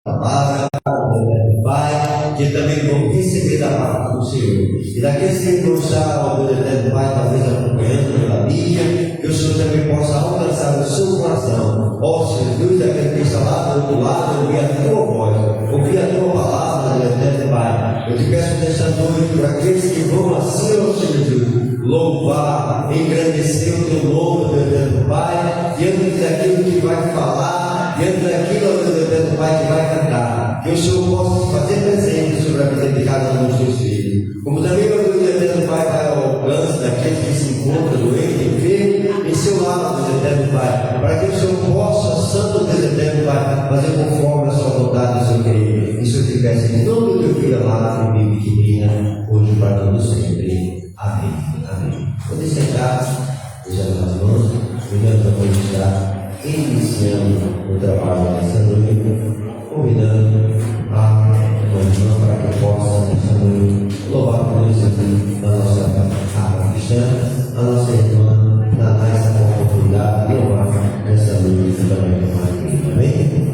palavra, Pai, que também vão receber da parte do Senhor. E daqueles que vão estar, ó Deus eterno, Pai, talvez acompanhando pela mídia, que o Senhor também possa alcançar o seu coração. Ó Senhor Deus, daquele que está lá do outro lado, ouvir a tua voz, ouvir a tua palavra, Deus eterno, Pai. Eu te peço nesta noite para aqueles que vão assim, ó Senhor Deus, louvar, engrandecer o teu nome, Deus eterno, Pai, diante daquilo que vai falar, diante daquilo, Deus eterno, Pai, que vai cantar. Que o Senhor possa se fazer presente sobre a vida de cada um dos teus filhos. Como também, meu Deus eterno, Pai, vai ao alcance daqueles que se encontram doentes, enfermos, em seu lado, Deus eterno, Pai, para que o Senhor possa, Santo Deus eterno, Pai, fazer conforme a sua vontade, o seu querer. Isso eu te peço em nome do teu filho amado, e que venha hoje para todos sempre. Amém. Amém. Pode sentar, beijando as mãos, cuidando da noite já, iniciando o trabalho dessa noite, convidando a irmã para que possa nessa noite louvar a Deus aqui na nossa casa cristã, a nossa irmã, na nossa oportunidade de louvar nessa noite também mais querida. Amém?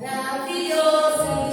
Maravilhoso.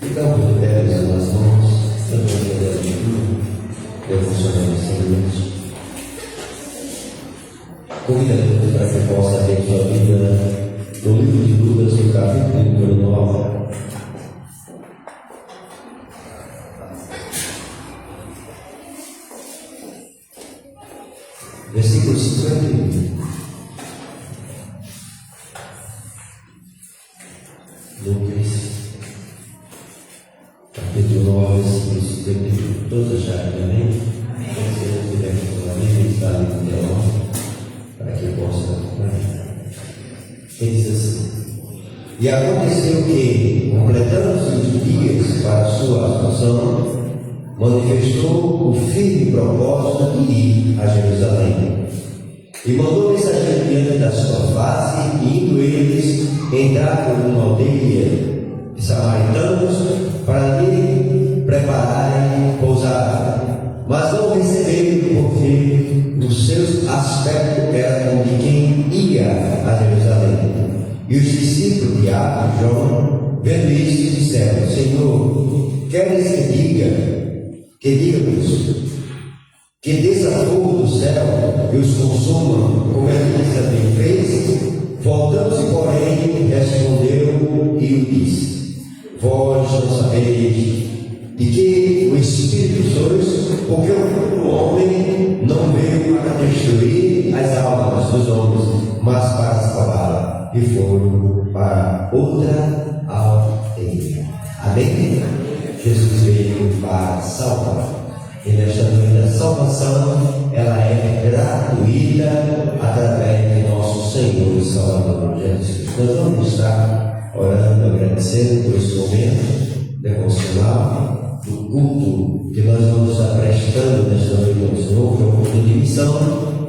Ficamos de pé nas mãos, também da leitura, devocionais seguintes. Convidamos para que possa ter sua vida no livro de Lucas, no capítulo número 9. Versículo 51. Lucas, capítulo 9, versículo 51. Todos acharam também? Se não tiver que falar, nem está ali no telão, para que possa. Ele diz assim: E aconteceu que, completando-se os dias para sua assunção, manifestou o firme propósito de ir a Jerusalém. E mandou mensageiro diante da sua face, e indo eles, entraram numa aldeia de samaritanos para lhe prepararem pousada. Mas não receberam, porque o seu aspecto era como de quem ia a Jerusalém. E os discípulos de Tiago e João, vendo isso, disseram: Senhor, queres que diga-nos que desça fogo do céu e os consuma, como ele também fez? Voltando-se, porém, respondeu e o disse: Vós não sabeis de que o Espírito sois, porque o homem não veio para destruir as almas dos homens, mas para salvá-las. E foram para outra aldeia. Amém? Jesus veio para salvar. E nesta noite a salvação, ela é gratuita através de nosso Senhor e Salvador Jesus Cristo. Nós vamos estar orando, agradecendo por esse momento devocional, do culto que nós vamos estar prestando nesta noite ao Senhor, que é o culto de missão.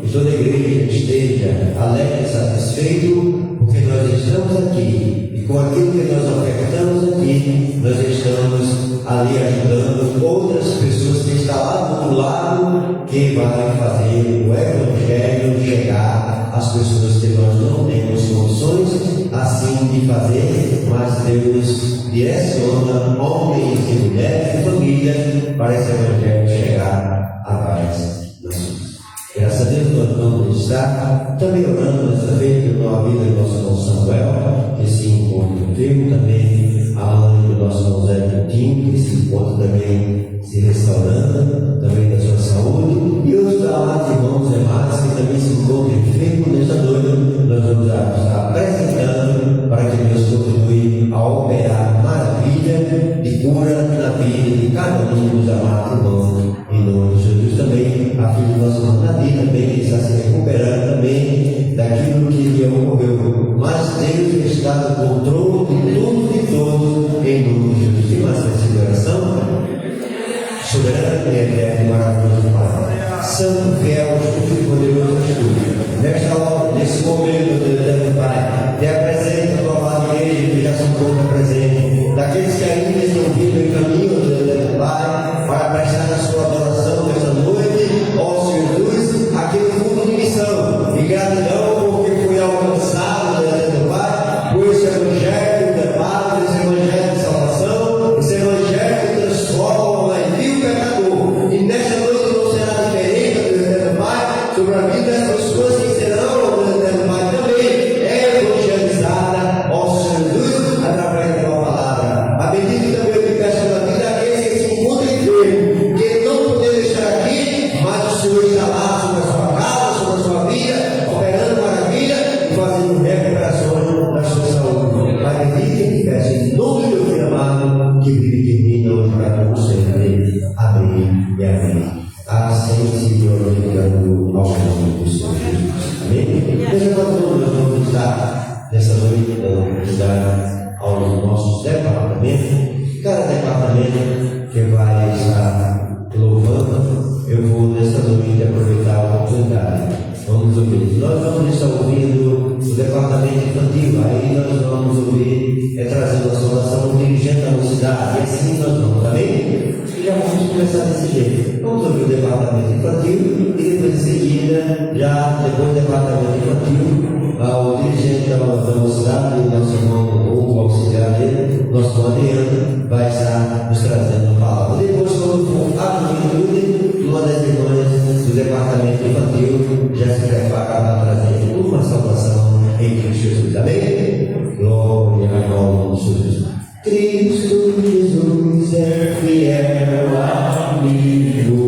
Que toda a igreja esteja alegre e satisfeito, porque nós estamos aqui e com aquilo que nós ofertamos aqui, nós estamos ali ajudando outras pessoas que estão lá do outro lado, que vai fazer o Evangelho chegar às pessoas que nós não temos condições assim de fazer, mas Deus direciona homens e mulheres e famílias para esse Evangelho chegar a várias nações. Graças a Deus nós vamos estar também orando dessa vez pela vida do nosso irmão Samuel, que se encontra enfermo, também a mãe do nosso irmão Zé Coutinho, que se encontra também se restaurando, também da sua saúde, e os amados irmãos e irmãs que também se encontram enfermos nesta noite, nós vamos estar apresentando para que Deus continue a operar maravilha de cura na vida de cada um dos amados irmãos, em nome de Jesus. Também a filha do nosso irmão Nadir também, que está se recuperando também daquilo que lhe ocorreu, mas Deus está no controle de tudo e de todos, em nome de Jesus. E mais essa oração, soberano e eterno, maravilhoso Pai, santo, fiel, justo e poderoso Jesus, nesta hora, nesse momento, Deus eterno Pai, te apresenta a tua amada igreja que já se encontra presente, daqueles que ainda estão vindo em caminho, Deus eterno Pai, para prestar a sua adoração nesta noite, ó Jesus, aqui no mundo de missão, e gratidão porque foi alcançado, Deus eterno Pai, por esse evangelho de paz, esse evangelho de salvação, esse evangelho que transforma em vil pecador. E nesta noite não será diferente, Deus eterno Pai, sobre a vida dessas pessoas que serão, Deus eterno Pai, também evangelizada, ó Jesus, através da tua palavra. A bendita também eu te peço pela vida daqueles que se encontram enfermos, que não poder estar aqui, mas o Senhor está lá sobre a sua casa, sobre a sua vida, operando maravilha e fazendo recuperações da sua saúde. Pai bendito, eu te peço em nome do teu filho amado, que vive de mim, hoje para todo sempre. Amém e amém. Assim, Senhor, obrigado ao nome do Senhor Jesus. Amém? Veja quando nós vamos estar nessa noite dando oportunidade aos nossos departamentos. Cada departamento que vai estar louvando, eu vou nessa noite aproveitar a oportunidade. Vamos ouvir. Nós vamos estar ouvindo o departamento infantil, aí nós vamos ouvir, trazendo a sua oração, dirigente à mocidade, e assim nós vamos, amém? E já vamos começar desse jeito. Vamos ouvir o departamento infantil, e depois em seguida, já depois do departamento infantil, ao dirigente da mocidade, nosso irmão ou auxiliar dele, nosso irmão Adriano, vai estar nos trazendo a palavra. Depois, quando for a juventude, uma das irmãs do departamento infantil já se prepara para trazer uma salvação em Cristo Jesus. Amém? Glória ao nome de Jesus. Cristo Jesus é fiel amigo.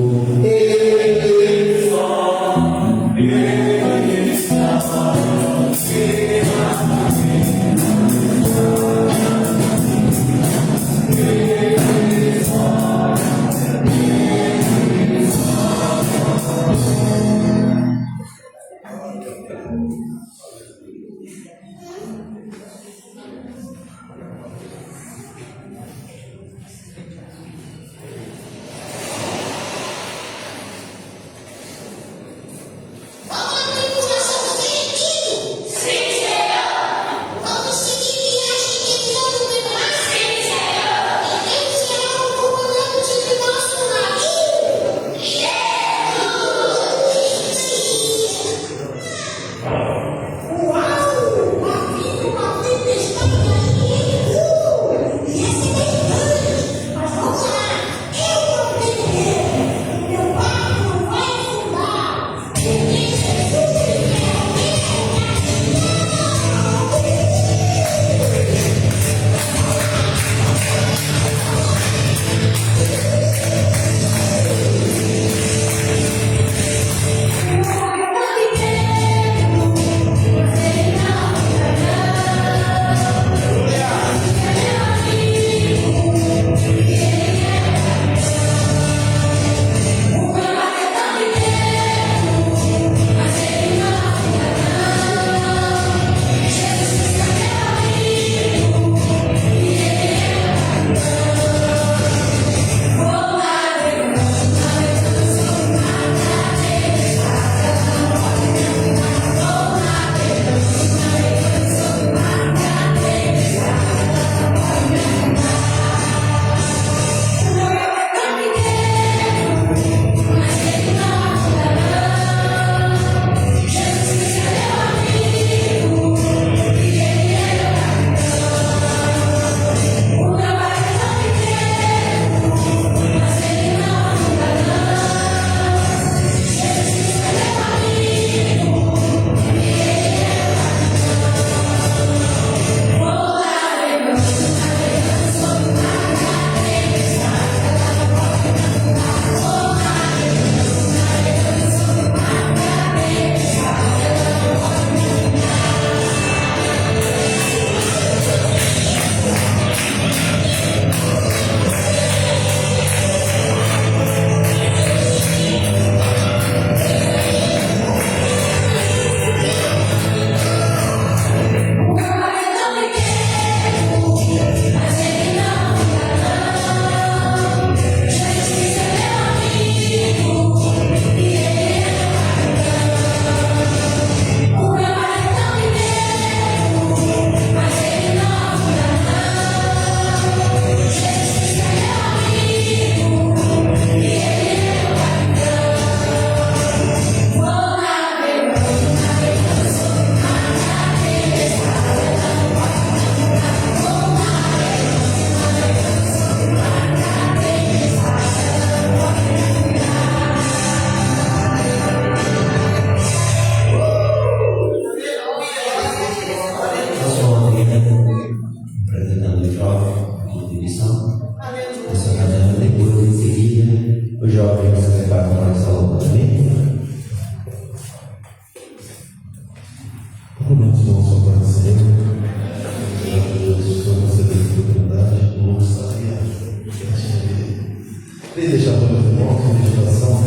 Queria deixar para os irmãos em meditação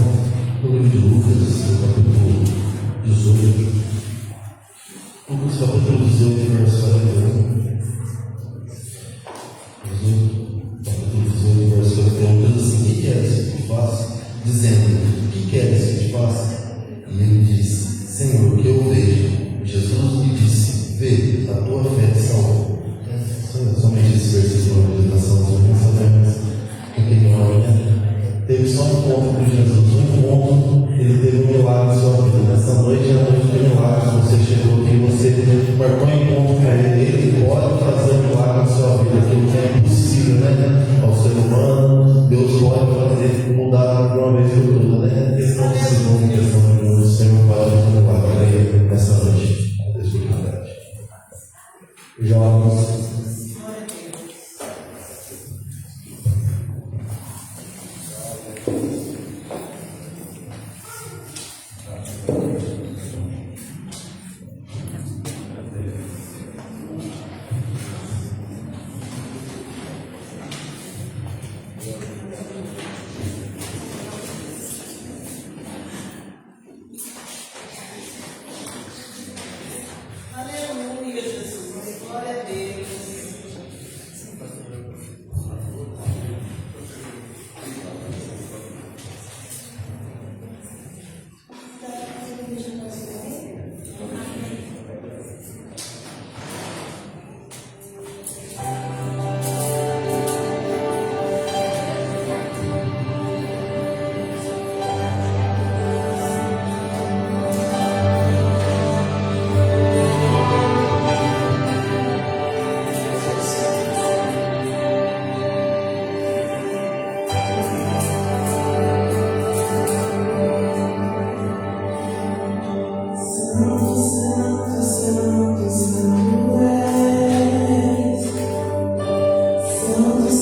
no livro de Lucas, no capítulo 18. Lucas, capítulo 18, verso 41. 18,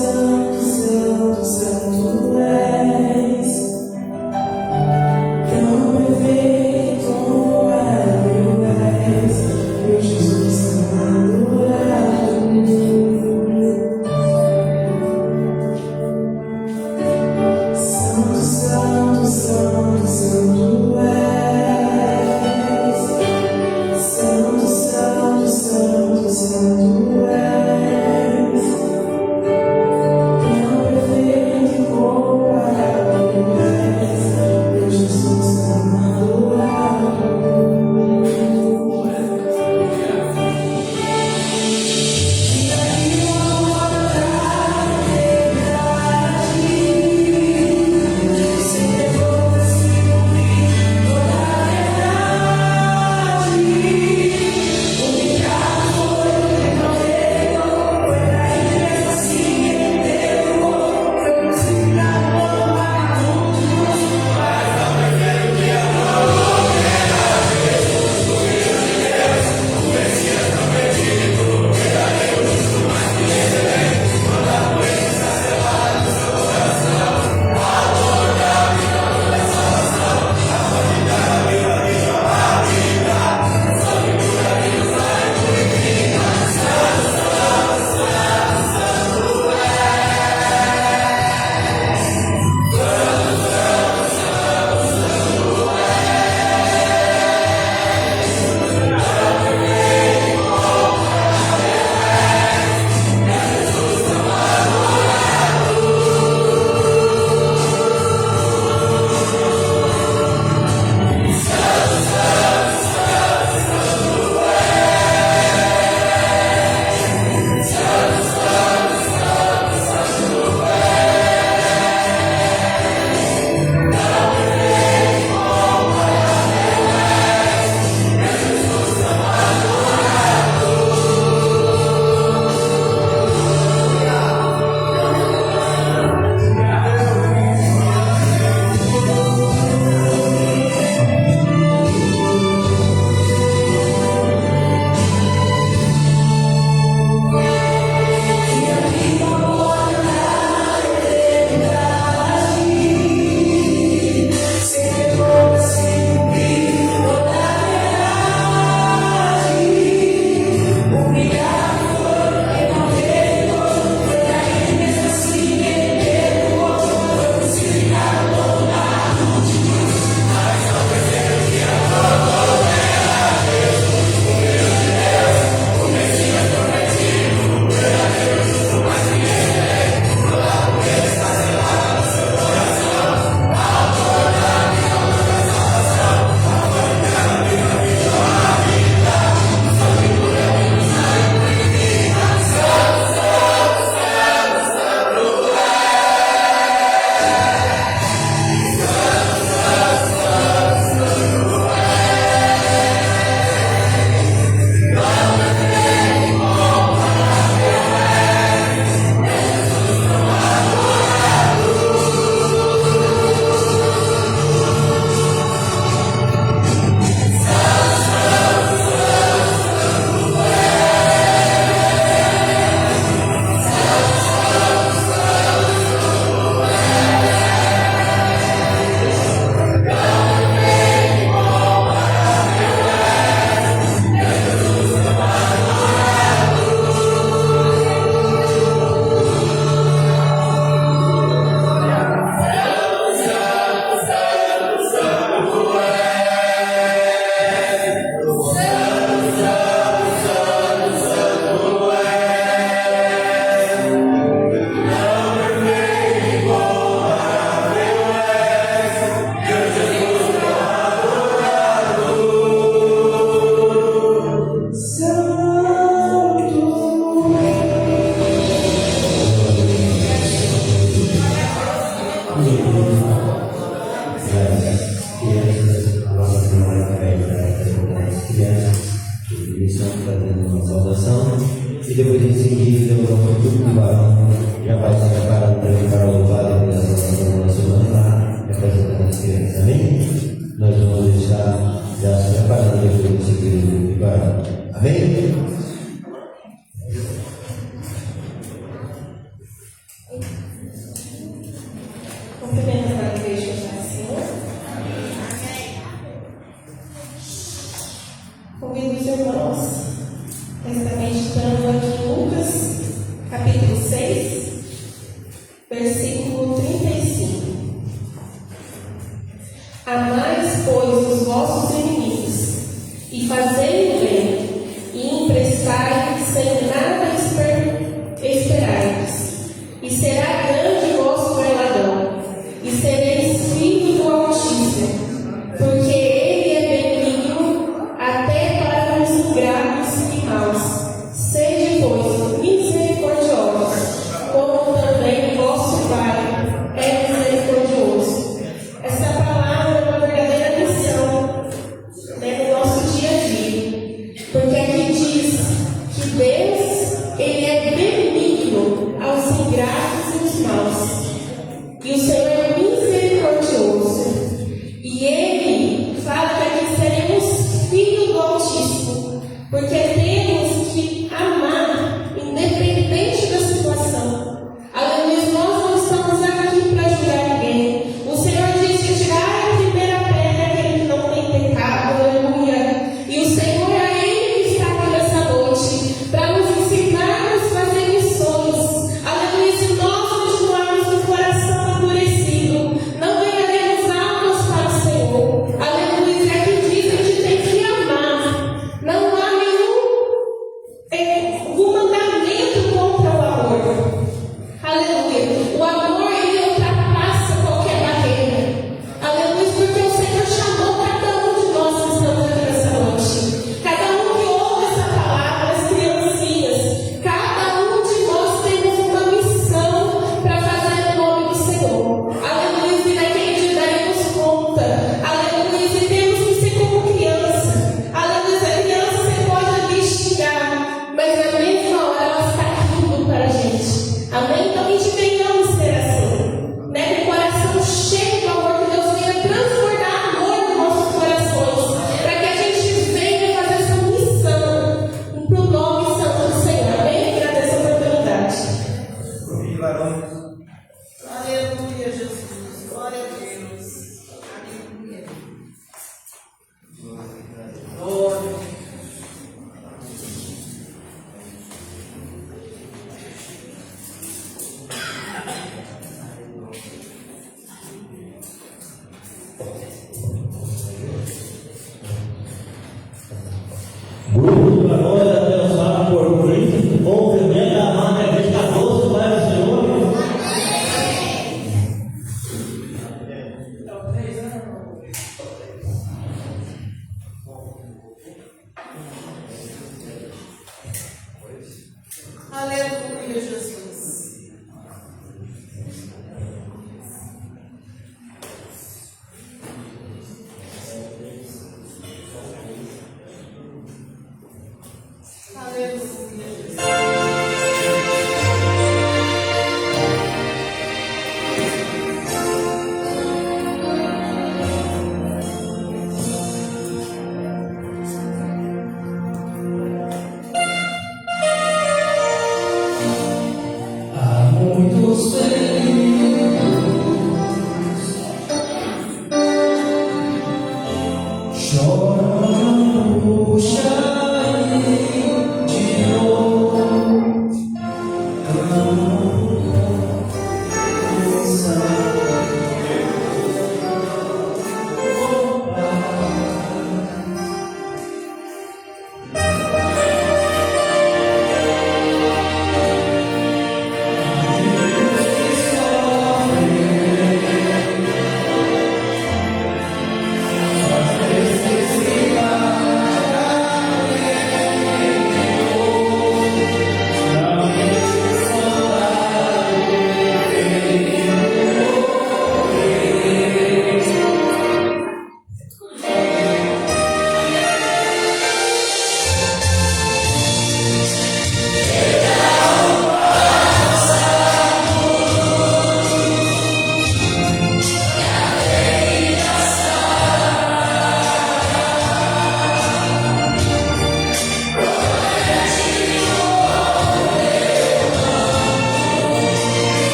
santo, santo, santo és. Tão perfeito como és, meu Jesus amado és. Santo, santo, santo, santo és. Santo, santo, santo, santo és. Tão perfeito como versículo 35. Amais, pois, os vossos inimigos, e fazei o bem, e emprestai sem nada esperai-vos, e será grande o vosso galardão, e sereis filhos do Altíssimo, porque Ele é benigno até para os ingratos e maus. Sede, pois, misericordiosos, como também vosso Pai é misericordioso. Essa palavra é uma verdadeira missão, né, no nosso dia a dia, porque aqui diz que Deus, Ele é benigno aos ingratos e aos maus, e o Senhor é misericordioso, e Ele fala que aqui seremos filhos do Altíssimo, porque temos que amar, independente da situação. Aleluia, nós não estamos aqui para julgar ninguém. O Senhor diz que tirar a primeira pedra aquele que não tem pecado, aleluia. E o Senhor é Ele que está aqui nessa noite para nos ensinar a fazer missões. Aleluia, se nós continuarmos com o coração endurecido, não ganharemos almas para o Senhor. Aleluia, e aqui diz que a gente tem que amar. Não há nenhum mandamento contra o amor. Aleluia. O amor, ele ultrapassa qualquer barreira. Aleluia, porque o Senhor chamou cada um de nós que estamos aqui nessa noite. Cada um que ouve essa palavra, as criancinhas, cada um de nós temos uma missão para fazer no nome do Senhor. Aleluia, e naquele dia daremos conta. Aleluia, e temos que ser como criança. Aleluia, a criança você pode ali xingar, mas na mesma hora ela está rindo para a gente. Amém? Então a gente venhamos ser assim, né? Com o coração cheio do amor, que Deus venha transbordar amor nos nossos corações, para que a gente venha fazer essa missão para o nome santo do Senhor. Amém? Agradeço a oportunidade. Aleluia, Jesus. Glória a Deus. Aleluia. Glória. Grupo para nós abençoado por Cristo, bom primeiro da marca de 14 para o Senhor. Aleluia, Jesus. Aleluia, Jesus. Há muitos choram, puxa de novo,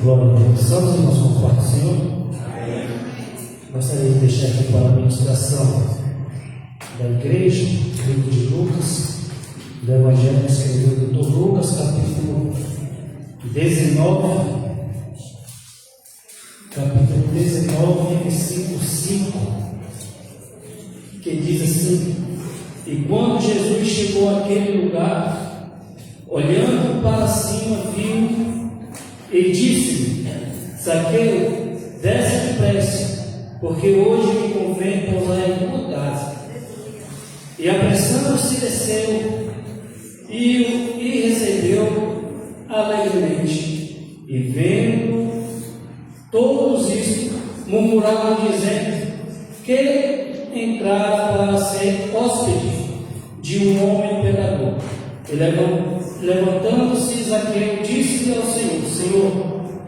Glória a Deus. Estamos em nosso quarto, Senhor. Gostaria de deixar aqui para a administração da igreja, livro de Lucas, do Evangelho que escreveu o Dr. Lucas, capítulo 19, versículo 5, que diz assim: e quando Jesus chegou àquele lugar, olhando para cima, viu e disse: Zaqueu, desce depressa, porque hoje me convém pousar em tua casa. E apressando-se desceu e recebeu alegremente. E vendo todos isto, murmuravam dizendo que entrara para ser hóspede de um homem pecador. E levantando-se, Zaqueu disse ao Senhor: Senhor,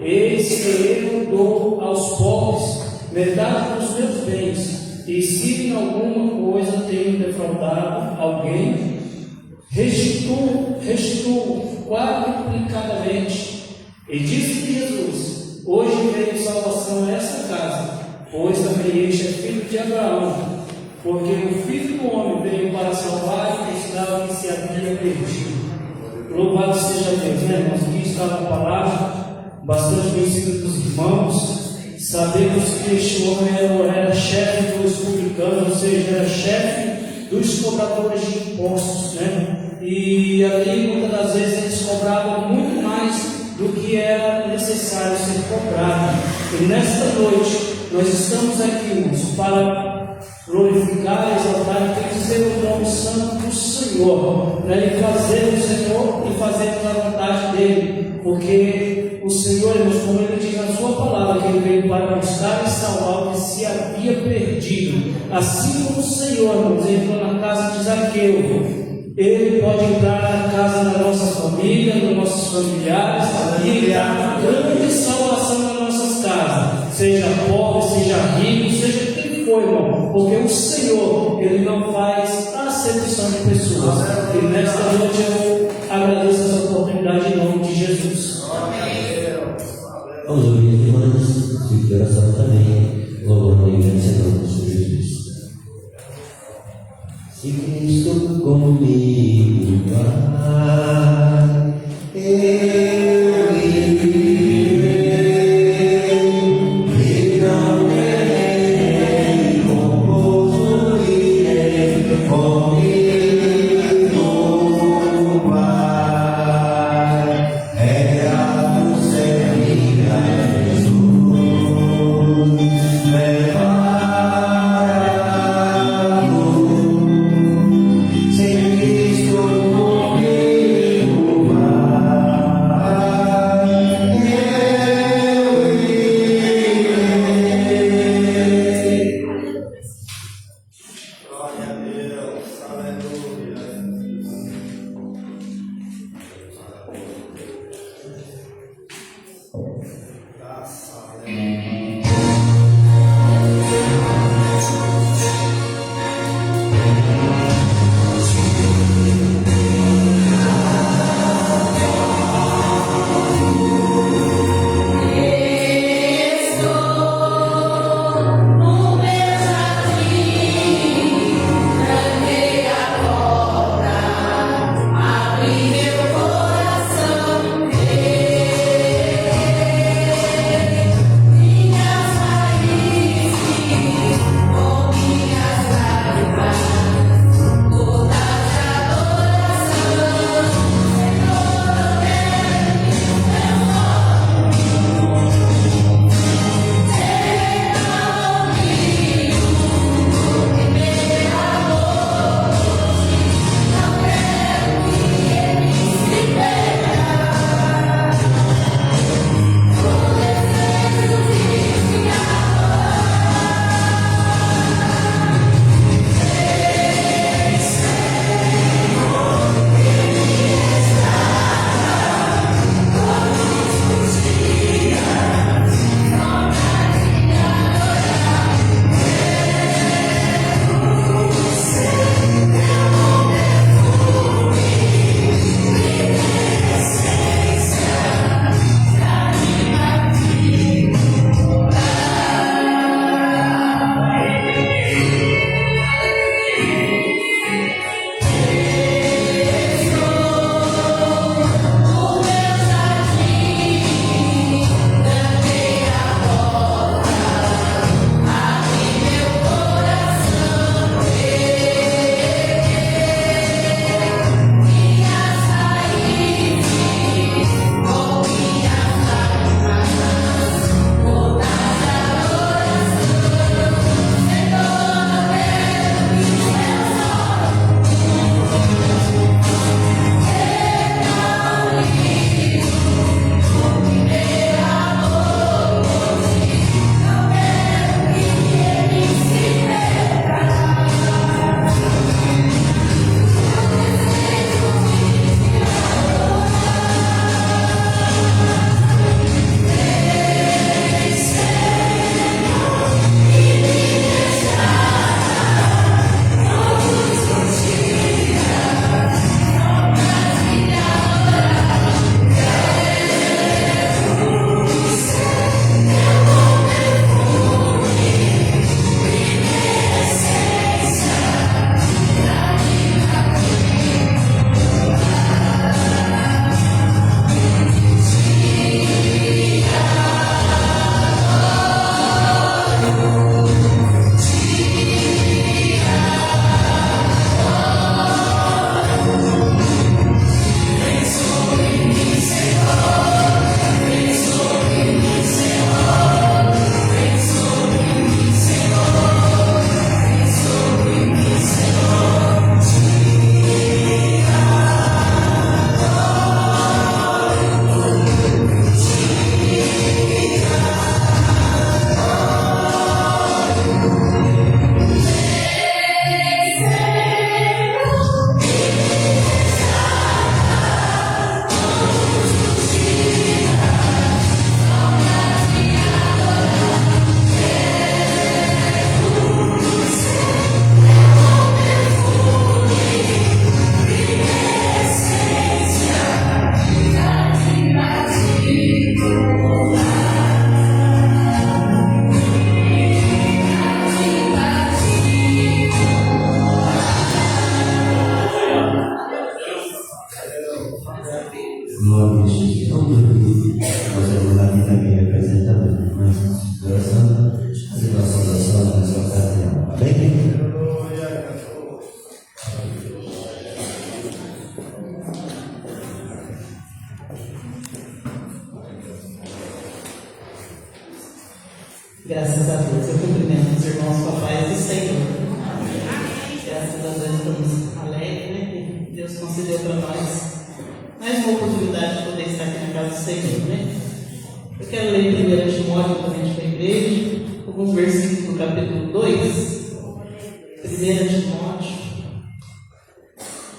eis que eu dou aos pobres metade dos meus bens, e se em alguma coisa tenho defraudado alguém, restituo quadruplicadamente. E disse Jesus: hoje veio salvação a essa casa, pois também este é filho de Abraão, porque o Filho do Homem veio para salvar o que estava que se havia perdido. Louvado seja Deus, né, irmãos? Aqui está a palavra, bastante conhecida dos irmãos. Sabemos que este homem era chefe dos publicanos, ou seja, era chefe dos cobradores de impostos, né? E ali, muitas das vezes, eles cobravam muito mais do que era necessário ser cobrado. E nesta noite, nós estamos aqui, irmãos, para glorificar, exaltar e dizer o nome santo do Senhor, né? E fazer o Senhor e fazermos a vontade dele, porque o Senhor, irmãos, como ele diz na sua palavra, que ele veio para buscar e salvar o que se havia perdido. Assim como o Senhor, irmãos, entrou na casa de Zaqueu, ele pode entrar na casa da nossa família, dos nossos familiares, e criar grande salvação nas nossas casas, seja pobre, seja rico, seja quem for, irmão, porque o Senhor, ele não faz acepção de pessoas. E nesta noite eu agradeço essa oportunidade em nome de Jesus. Vamos ouvir as irmãs de oração também, louvando e agradecendo ao Senhor Jesus. Se Cristo comigo vai, eu irei, e não terei como irei, comigo vai. É grato servir a Jesus, preparado. Sem Cristo comigo vai, eu irei. Glória a Deus, aleluia. Graças a Deus. No meu jardim, na Graças a Deus. Eu cumprimento os irmãos papais do Senhor. Graças a Deus estamos alegres, né? Que Deus concedeu para nós mais uma oportunidade de poder estar aqui na casa do Senhor, né? Eu quero ler 1 Timóteo também para a igreja, alguns versículos do capítulo 2. 1 Timóteo,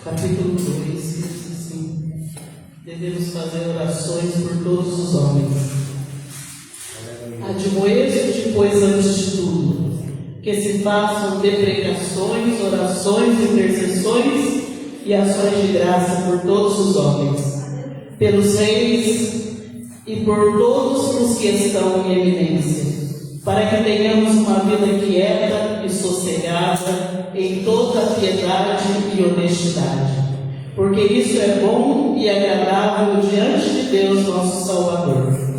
capítulo 2, diz assim: devemos fazer orações por todos os homens. Admoesto-te, pois, antes de tudo, que se façam deprecações, orações, intercessões e ações de graça por todos os homens, pelos reis e por todos os que estão em eminência, para que tenhamos uma vida quieta e sossegada em toda piedade e honestidade, porque isso é bom e agradável diante de Deus nosso Salvador,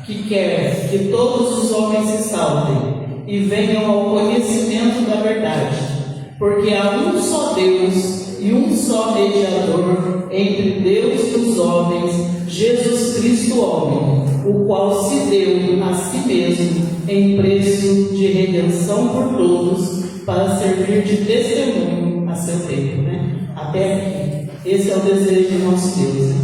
que quer que todos os homens se salvem e venham ao conhecimento da verdade, porque há um só Deus e um só mediador entre Deus e os homens, Jesus Cristo homem, o qual se deu a si mesmo em preço de redenção por todos, para servir de testemunho a seu tempo, né? Até aqui. Esse é o desejo de nosso Deus, né?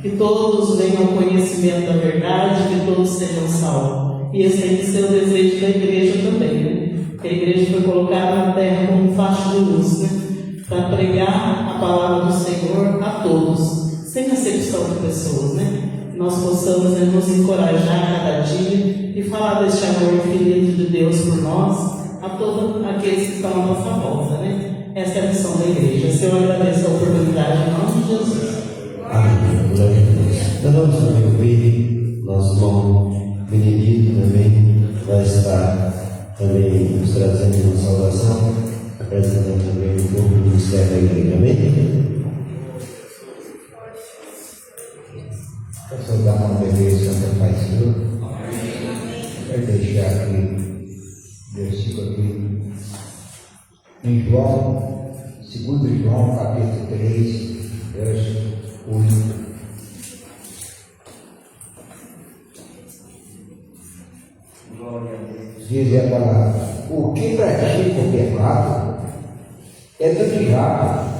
Que todos venham ao conhecimento da verdade, que todos sejam salvos. E esse tem que ser o desejo da igreja também, né? Porque a igreja foi colocada na terra como um facho de luz, né? Para pregar a palavra do Senhor a todos, sem acepção de pessoas, né? Que nós possamos nos encorajar cada dia e falar deste amor infinito de Deus por nós, a todos aqueles que estão à nossa volta, né? Essa é a missão da igreja. Senhor, eu agradeço a oportunidade em nome de Jesus. Amém. Glória a Deus. Então vamos também ouvir nosso irmão Benedito também vai estar também nos trazendo uma saudação, apresentando também um pouco do ministério da igreja. Amém? Quero saudar uma vez Santa Pai Senhor. Quero deixar aqui, versículo aqui, em João, 2 João, capítulo 3, verso 8. Diz a palavra: o que pratica o pecado é do diabo,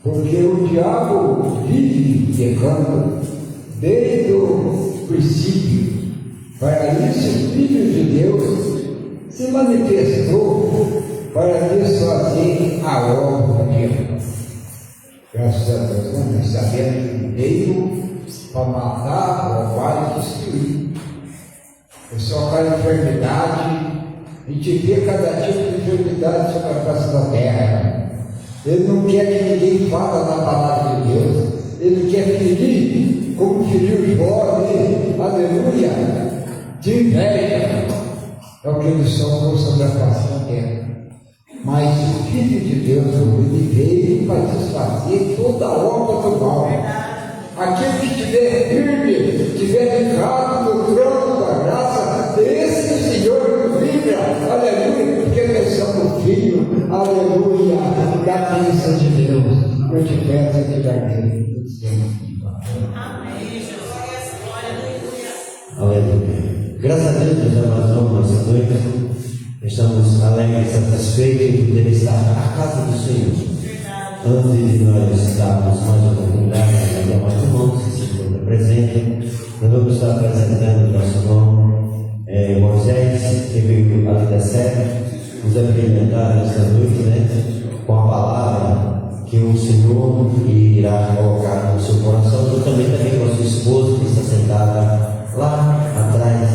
porque o diabo vive pecando desde o princípio. Para isso o Filho de Deus se manifestou para desfazer a obra de Deus. Graças a Deus, nós sabemos que veio para matar, roubar e destruir. É só para a enfermidade, a gente vê cada tipo de enfermidade sobre a face da terra. Ele não quer que ninguém fale da palavra de Deus, ele quer ferir, como feriu Jó, aleluia, de inveja. É o que eles são sobre a face da terra. Mas o Filho de Deus, ele veio para desfazer toda a obra do mal. Aquele que estiver firme, estiver ligado no trono da graça, esse que o Senhor nos livra, aleluia, porque nós somos filhos, aleluia, da bênção de Deus. Eu te peço de jardim do Senhor. Amém, Jesus. Aleluia. Aleluia. Graças a Deus, meus amados, nessa noite estamos alegres e satisfeitos de poder estar na casa do Senhor. Antes de nós darmos mais uma oportunidade de mais irmãos que se encontram presentes, nós vamos estar apresentando o nosso irmão Moisés, que veio ali da Serra, nos apresentar nesta noite, né, com a palavra que o Senhor irá colocar no seu coração, e também com a sua esposa que está sentada lá atrás.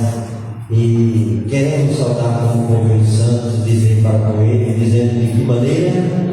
E queremos saudar como povo de santos, dizer para com ele, dizendo de que maneira.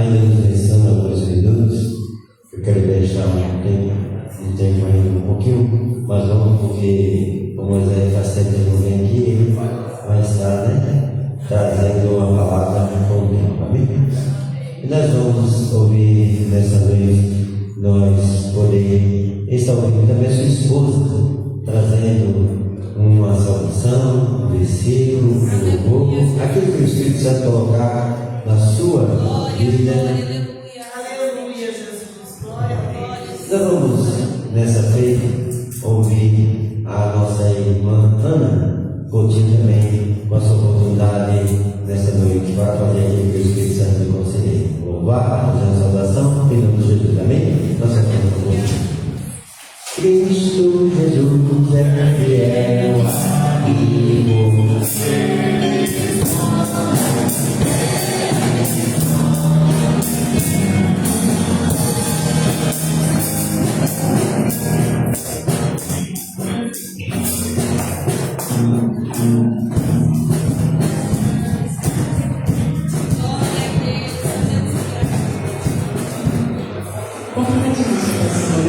ainda nos restando alguns minutos. Eu quero deixar um tempo ainda um pouquinho, mas vamos, porque o Moisés faz tempo que não vem aqui, ele vai estar, trazendo uma palavra com o tempo, amém? E nós vamos ouvir nessa vez, nós poder estar ouvindo também a sua esposa, trazendo uma salvação, um versículo, um louvor, aquilo que o Espírito Santo colocar na sua vida. Aleluia, Jesus. Glória a Deus. Nós vamos, nessa feita, ouvir a nossa irmã Ana Coutinho também, com a sua oportunidade nessa noite, para fazer aquilo que o Espírito Santo lhe concedeu. Louvar, fazer a saudação, em nome de Jesus, amém? Nós cantamos com você. Cristo Jesus é fiel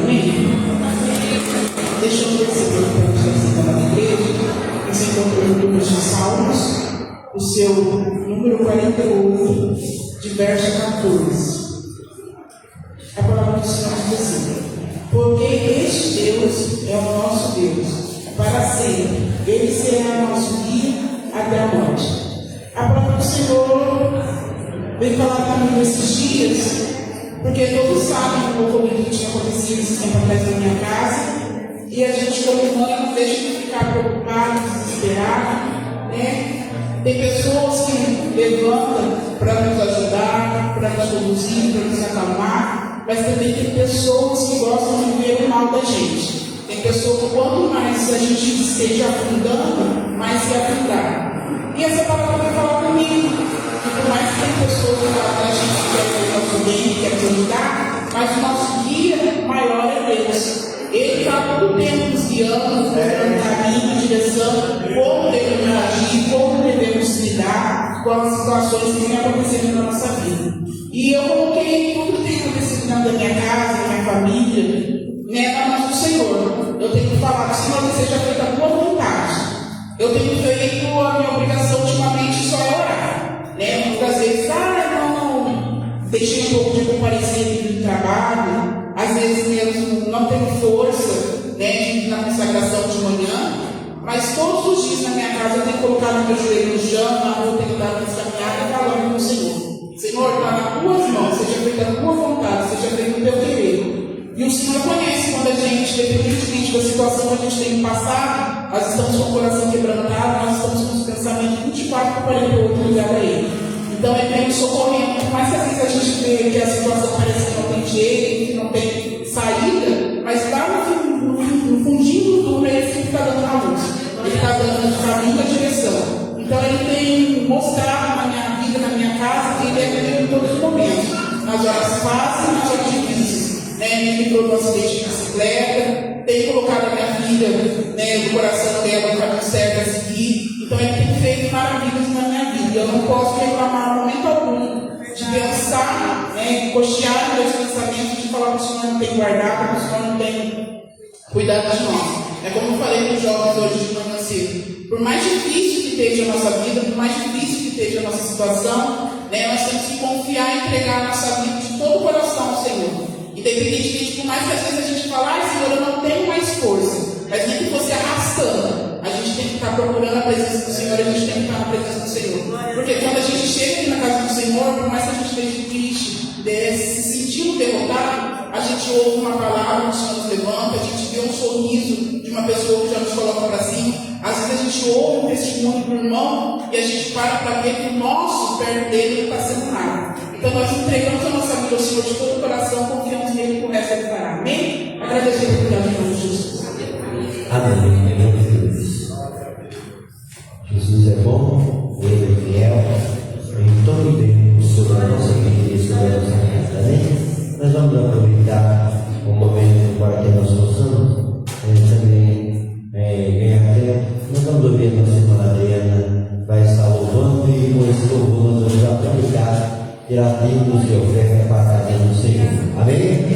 amigo. Deixa eu ver se eu estou na igreja, que se encontra no livro de Salmos, o seu número 48, de verso 14. A palavra do Senhor diz assim: porque este Deus é o nosso Deus, para sempre, ele será nosso guia até a morte. A palavra do Senhor veio falar comigo esses dias, porque todos sabem o ocorrido que tinha acontecido esse tempo atrás da minha casa. E a gente, como mãe, não deixa de ficar preocupado, desesperado, né? Tem pessoas que levantam para nos ajudar, para nos conduzir, para nos acalmar, mas também tem pessoas que gostam de ver o mal da gente. Tem pessoas que, quanto mais a gente esteja afundando, mais se afundar. E essa palavra vai falar comigo. E por mais que tem pessoas que falam que a gente quer ver o nosso bem, quer nos ajudar, mas o nosso guia maior é Deus. Ele está todo o tempo nos guiando, mostrando caminho, direção, como devemos agir, como devemos lidar com as situações que vêm acontecendo na nossa vida. E eu coloquei tudo que tem acontecido na minha casa, na minha família, na mão do Senhor. Eu tenho que falar que o Senhor seja feita a tua vontade. Eu tenho feito a minha obrigação ultimamente só é orar. Muitas vezes, não, deixei um pouco de comparecer aqui no trabalho. Às vezes mesmo não tenho força na consagração de manhã, mas todos os dias na minha casa eu tenho colocado meu joelho no chão, na rua, tenho dado minhas caminhadas falando com o Senhor. Senhor, está nas tuas mãos, seja feita a tua vontade, seja feito o teu querer. E o Senhor conhece quando a gente, independentemente da situação que a gente tem passado, nós estamos com o coração quebrantado, nós estamos com os pensamentos 24 por 48 ligados a Ele. Então é bem socorrendo, por mais que às vezes a gente vê que a situação parece que não tem jeito, que não tem saída, mas lá no fundinho do túnel é Ele que está dando a luz, Ele está dando o caminho, a direção. Então Ele tem mostrado na minha vida, na minha casa, que Ele é comigo em todos os momentos, nas horas fáceis e nas horas difíceis. Me livrou do acidente de bicicleta, tem colocado a minha filha no coração dela no caminho certo a seguir. Então Ele tem feito maravilhas na minha vida. Eu não posso reclamar no momento algum de pensar, cochear meus pensamentos, de falar que o Senhor não tem guardado, que o Senhor não tem cuidado de nós. É como eu falei para os jovens hoje de manhã cedo. Por mais difícil que esteja a nossa vida, por mais difícil que esteja a nossa situação, nós temos que confiar e entregar a nossa vida de todo o coração ao Senhor. Independentemente, por mais que às vezes a gente fale, Senhor, eu não tenho mais força, mas nem que você arrastando, a gente tem que estar procurando a presença do Senhor, a gente tem que estar na presença do Senhor. Porque quando a gente chega aqui na casa do Senhor, por mais que a gente esteja triste, se sentindo derrotado, a gente ouve uma palavra, o Senhor nos levanta, a gente vê um sorriso de uma pessoa que já nos coloca para cima. Às vezes a gente ouve um testemunho do irmão e a gente para ver que o nosso perto dele não está sendo nada. Então nós entregamos a nossa vida ao Senhor de todo o coração, confiamos nele com o resto da fará. Amém? Agradecemos por Deus, em nome de Jesus. Amém. Em nome de Deus. Jesus é bom, Ele é fiel, em todo o tempo sobre a nossa vida e sobre a nossa casa. Amém? Nós vamos aproveitar o momento para que nós possamos também ganhar tempo. Nós vamos ouvir a nossa irmã Adriana, vai estar louvando e com esse louvor nós vamos aproveitar gratuitos de oferta para a casa do Senhor. Amém?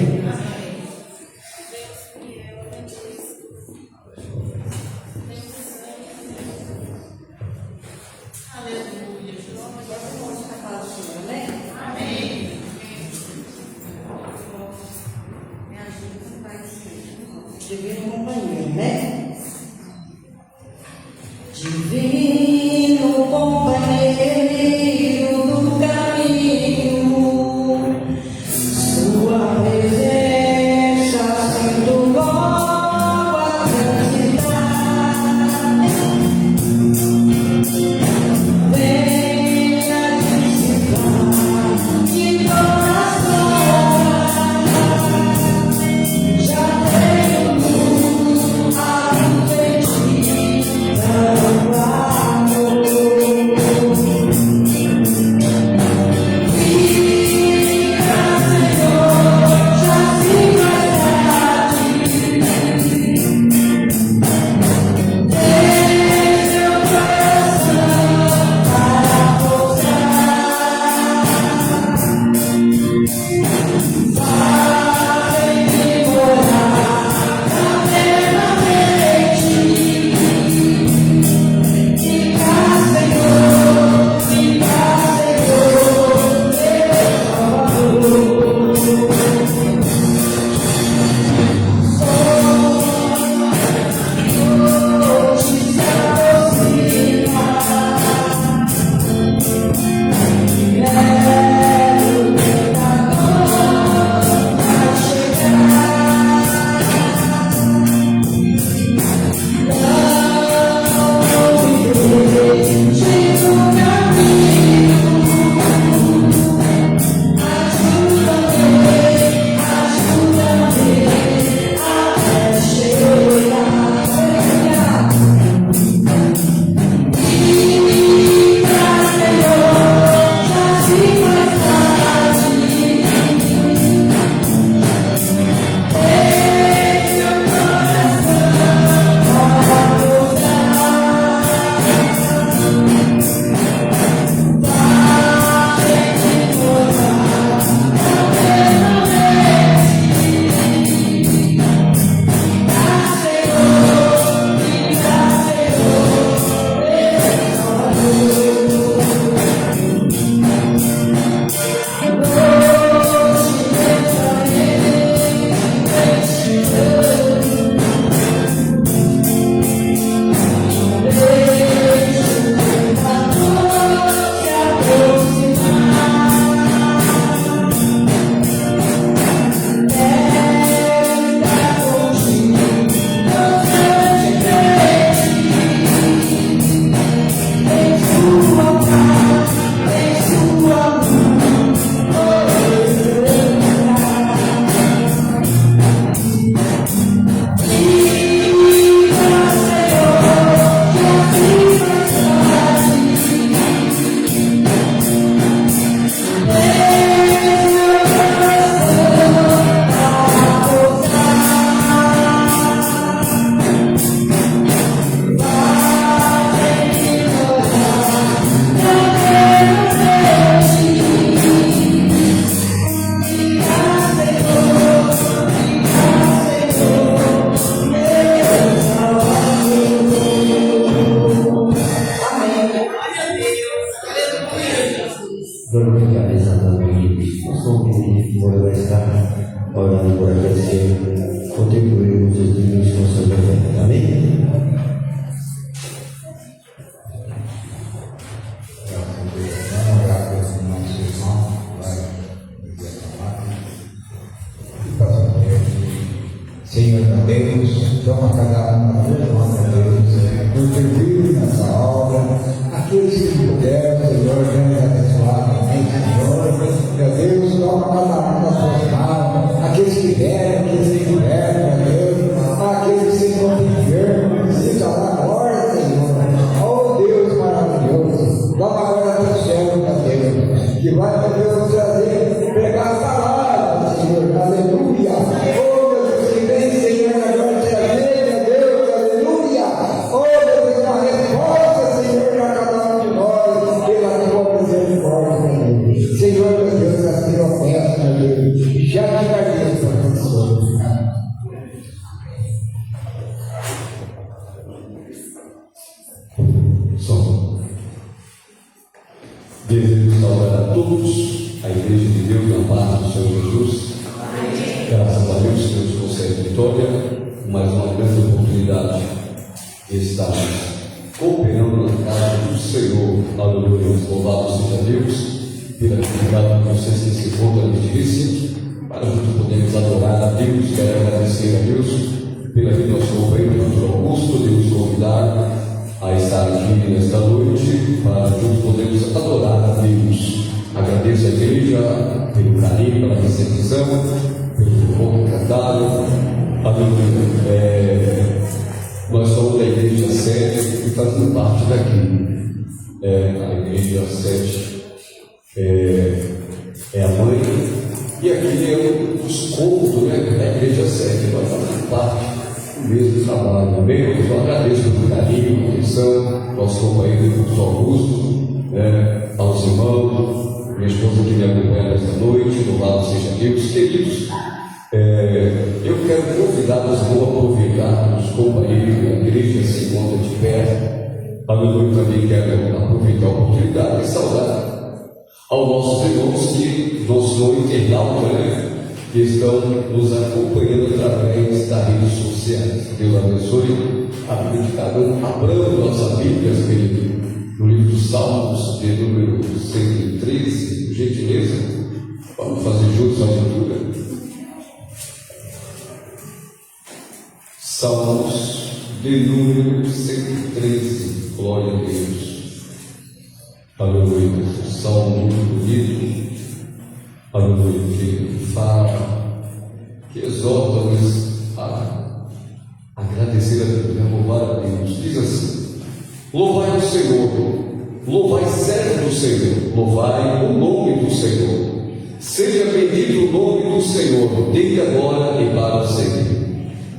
Divino companheiro, né? Divino companheiro do caminho, sua presença sinto logo a transitar. Venha dissipar de toda a já tenho a Vamos ficar exatando isso. Nós vamos pedir por vai estar orando por aqueles que contribuíram os domingos com seu governo. Amém? Senhor Deus, toma cada um, Deus, contribui nessa obra. Aqueles que puderam, Senhor, venha abençoar também, Senhor. Meu Deus, toma cada um nas suas mãos. Aqueles que vieram, aqueles que tiveram, meu Deus. Aqueles que se encontram enfermos, precisam da glória, Senhor. Oh Deus maravilhoso, toma agora do céu, meu Deus, que vai, meu Deus, trazer, pregar a palavra, Senhor, aleluia. Oh Deus, que vem, Senhor, agora trazer, meu Deus, aleluia. Oh Deus, uma resposta, Senhor, para cada um de nós, pela tua misericórdia, Senhor. Som. Desejo saudar a todos, a Igreja de Deus, na paz do Senhor Jesus. Graças a Deus que nos concede vitória, mais uma grande oportunidade de estarmos cooperando na casa do Senhor. Aleluia. Louvado seja Deus pela atividade que vocês têm se fortalecido, para juntos podermos adorar a Deus. Quero agradecer a Deus pela vida do nosso companheiro, pastor Augusto, de nos convidar a estar aqui nesta noite, para juntos podermos adorar a Deus. Agradeço a igreja pelo carinho, pela recepção, pelo bom cantário. Nós somos da igreja 7 e fazemos parte daqui. A igreja 7 é a mãe, e aqui é os cômodos, né, da igreja 7. Nós fazemos parte do mesmo trabalho. Amém? Eu agradeço pelo carinho, atenção, nosso companheiro Dr. Augusto, aos irmãos, minha esposa que me acompanha nesta noite. Louvado seja Deus. Queridos, eu quero convidá-los, vou aproveitar os companheiros da igreja se encontra de pé. Aleluia. Também quero aproveitar a oportunidade de saudar aos nossos irmãos que nós somos internautas, que estão nos acompanhando através das redes sociais. Deus abençoe a vida de cada um. Abramos nossa Bíblia, querido, no livro dos Salmos, de número 113, por gentileza. Vamos fazer juntos a leitura. Salmos de número 113, glória a Deus. Aleluia. Salmo muito bonito. Aleluia. Que fala, que exorta-nos a agradecer a Deus, a louvar a Deus. Diz assim: louvai o Senhor, louvai servo do Senhor, louvai o nome do Senhor. Seja bendito o nome do Senhor, desde agora e para sempre.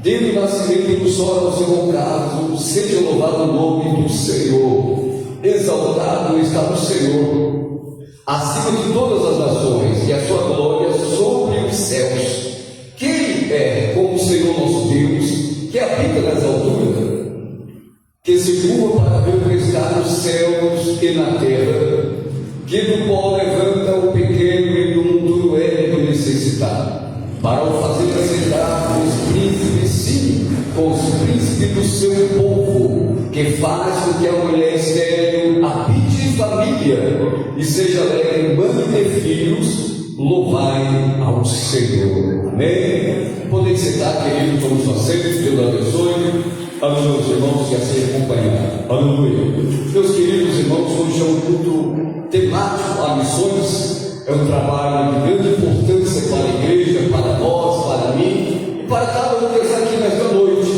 Desde o nascimento do sol ao seu ocaso, seja louvado o nome do Senhor. Exaltado está o Senhor acima de todas as nações, e a sua glória sobre os céus. Quem é como o Senhor nosso Deus, que habita nas alturas, que se curva para refrescar os céus e na terra, que do pó levanta o pequeno e do monturo do necessitado, para o fazer assentar com os príncipes, sim, com os príncipes do seu povo, que faz com que a mulher estéril habite em família e seja alegre, mãe de filhos. Louvai ao Senhor. Amém? Podem sentar, queridos, como só sempre. Deus abençoe. Aleluia, meus irmãos que assim acompanhar. Aleluia. Meus queridos irmãos, hoje é um culto temático a missões. É um trabalho de grande importância para a igreja, para nós, para mim e para cada um que está aqui nesta noite.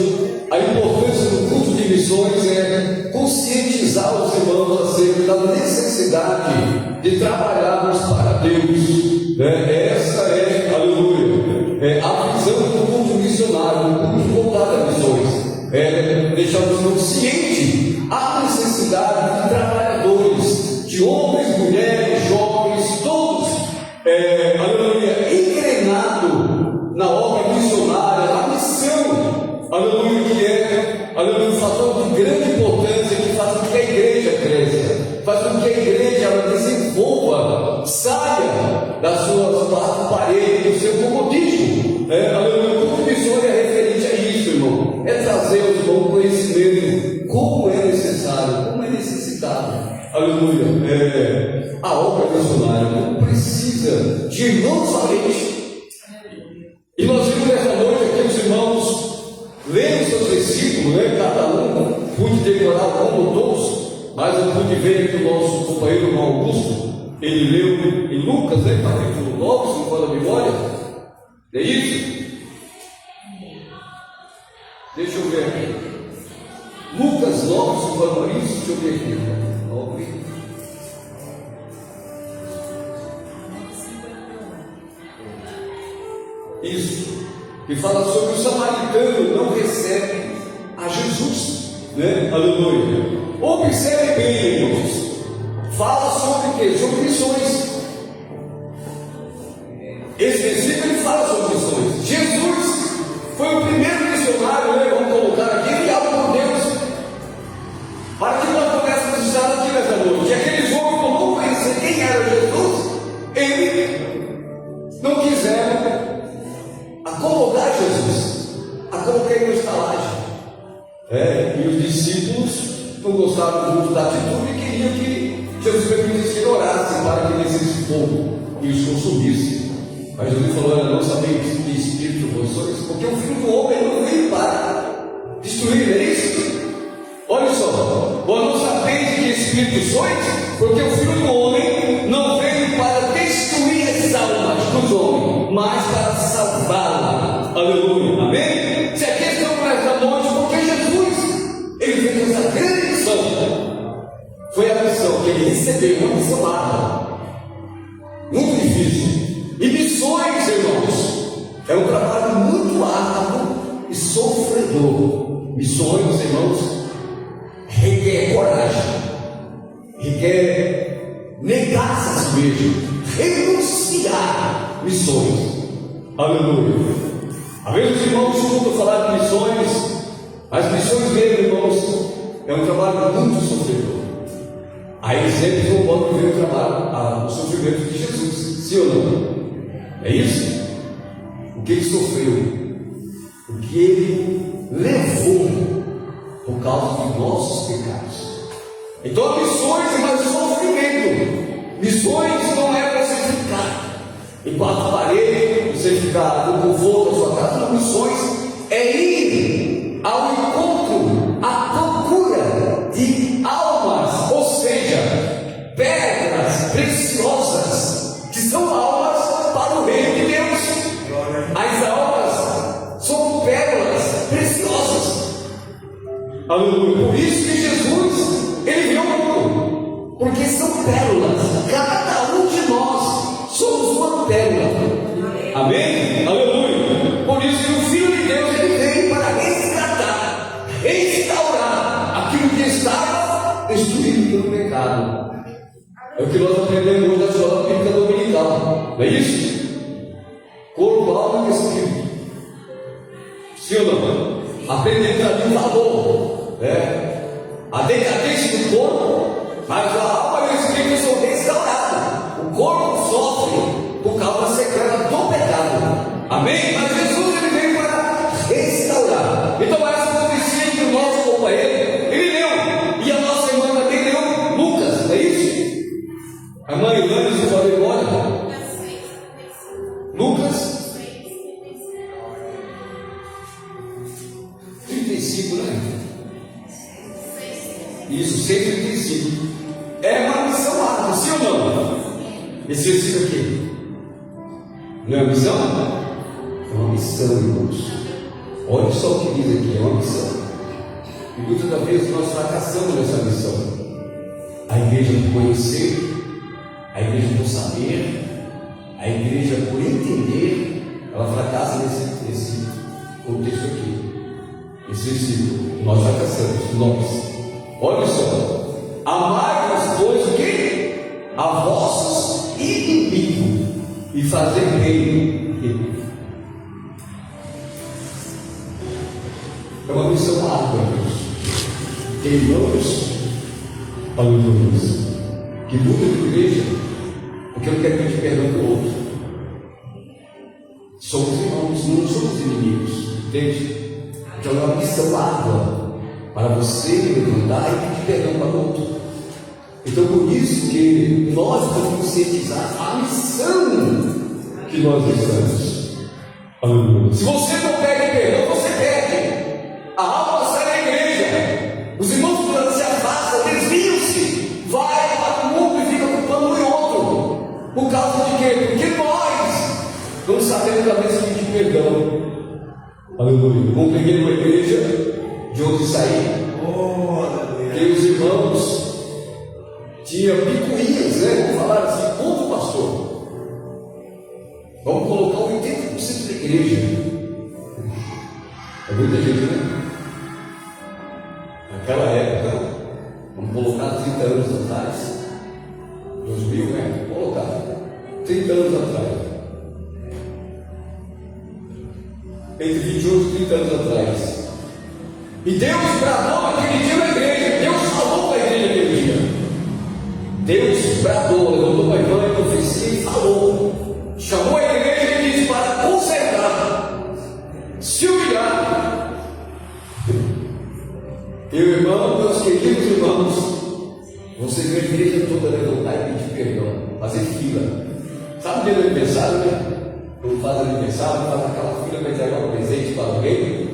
A importância do culto de missões é conscientizar os irmãos acerca da necessidade de trabalharmos para Deus. Essa é, aleluia, a visão do culto missionário, do culto voltado a missões. Deixarmos consciente a necessidade de trabalhadores, de homens, mulheres, jovens, todos, aleluia, engrenados na obra missionária, a missão, aleluia, que é, aleluia, um fator de grande importância que faz com que a igreja cresça, faz com que a igreja ela desenvolva, saia das suas quatro paredes, do seu comodismo. Aleluia, o culto missionário é referente a isso, irmão. É trazer aos irmãos conhecimento, como é necessário, como é necessitado. Aleluia, a obra missionária não precisa de irmãos valentes. E nós vimos nessa noite aqui os irmãos lendo seus versículos, cada um pude decorar como todos, mas eu pude ver que o nosso companheiro Augusto, ele leu em Lucas, capítulo 9, se não for a memória. É isso? Deixa eu ver aqui. Lucas 9, se for a isso, deixa eu ver aqui. 9. Isso, que fala sobre o samaritano não recebe a Jesus, aleluia. Observe bem, irmãos, fala sobre o que? Sobre missões. Esse versículo ele fala sobre missões. Jesus foi o primeiro missionário, vamos colocar aqui, enviado por Deus. não quiseram acomodar Jesus, a colocar em uma estalagem. E os discípulos não gostaram muito da atitude e queriam que Jesus permitisse que ele orasse para que descesse fogo e os consumisse. Mas Jesus falou: olha, não sabeis que espírito vós sois, porque o Filho do Homem não veio para destruir, é isso? Olha só, vós não sabeis de que espírito sois, porque o Filho do Homem não veio para destruir as almas dos homens, mas para salvá-las. Aleluia, amém? Se aqui estamos nesta noite, porque Jesus, ele fez essa grande missão. Foi a missão que ele recebeu, uma missão árduo, muito difícil. E missões, irmãos, é um trabalho muito árduo e sofredor. Missões, irmãos, requer coragem, requer negar-se a si mesmo, renunciar missões. Aleluia. Às vezes os irmãos escutam falar de missões, as missões mesmo, irmãos, é um trabalho muito sofredor. Há exemplos que não podem ver o trabalho, o sofrimento de Jesus, sim ou não? É isso? O que ele sofreu, o que ele levou por causa de nossos pecados. Então, missões é mais sofrimento. Missões não é para você ficar em quatro paredes, você ficar no conforto da sua casa. Não, missões é ir ao encontro, à procura de almas, ou seja, pedras preciosas, que são almas para o reino de Deus. As almas são pérolas preciosas. Aleluia. Por isso que Jesus, ele veio ao mundo, porque são pérolas. Cada um de nós somos uma pérola. Amém? Aleluia. Por isso que o Filho de Deus, ele veio para resgatar, restaurar aquilo que estava destruído pelo pecado. É o que nós aprendemos na escola bíblica dominical, não é isso? Corpo, alma e espírito. Sim ou não? Aprendemos ali o valor, a decadência do corpo, mas a alma e o espírito são restaurados. O corpo sofre por causa secreta do pecado. Amém? Mas Jesus, ele veio para restaurar. Então essa profecia que o nosso companheiro, ele leu, e a nossa irmã também leu Lucas, não é isso? A mãe Lânia se falou agora. Lucas 35, né? Isso, 135. É uma missão árdua, sim ou não? Esse versículo aqui não é uma missão? É uma missão, irmãos. Olha só o que diz aqui, é uma missão. E muitas das vezes nós fracassamos nessa missão. A igreja por conhecer, a igreja por saber, a igreja por entender, ela fracassa nesse contexto aqui. Esse versículo, nós fracassamos, nós. Olha só, amai-vos, pois, o quê? A vossos inimigos, e fazer bem. É uma missão árdua, irmãos, aleluia, que muda de igreja, porque eu quero pedir perdão para o outro. Somos irmãos, não somos inimigos, entende? Então é uma missão árdua para você levantar e pedir perdão para o outro. Então por isso que nós vamos conscientizar a missão que nós estamos. Aleluia. Se você não pede perdão, você perde. A alma sai da igreja. Os irmãos se afastam, desviam-se, vai para o mundo e fica culpando um e outro. Por causa de quê? Porque nós não sabemos a vez pedir perdão. Aleluia. Vamos pegar uma igreja de onde sair. Que os irmãos tinham picuinhas, né? Vamos falar assim, contra o pastor. Vamos colocar 80% da igreja. É muita gente, né? Naquela época, vamos colocar 30 anos atrás, 2000, né? Vamos colocar 30 anos atrás. Entre 21 e 30 anos atrás. E Deus bradou naquele dia na igreja. Deus falou para a igreja naquele dia. Deus bradou, levantou para a irmã e profecia e falou. Chamou a igreja queridos irmãos, você vê a igreja toda levantar e pedir perdão, fazer fila. Sabe o dia do aniversário, né? Quando faz aniversário, faz aquela fila para entregar um presente para alguém.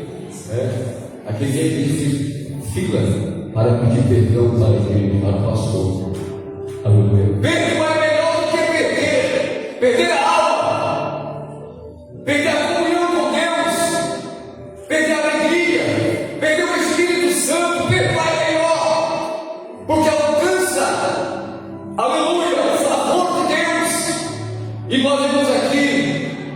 Aquele dia que a gente fila para pedir perdão para a igreja, para o pastor. Aleluia. Perdoar é melhor do que perder a alma, perder a comunhão com Deus, perder a alegria, perder o Espírito Santo. Perdoar é melhor, porque alcança, aleluia, o favor de Deus. E nós vemos aqui,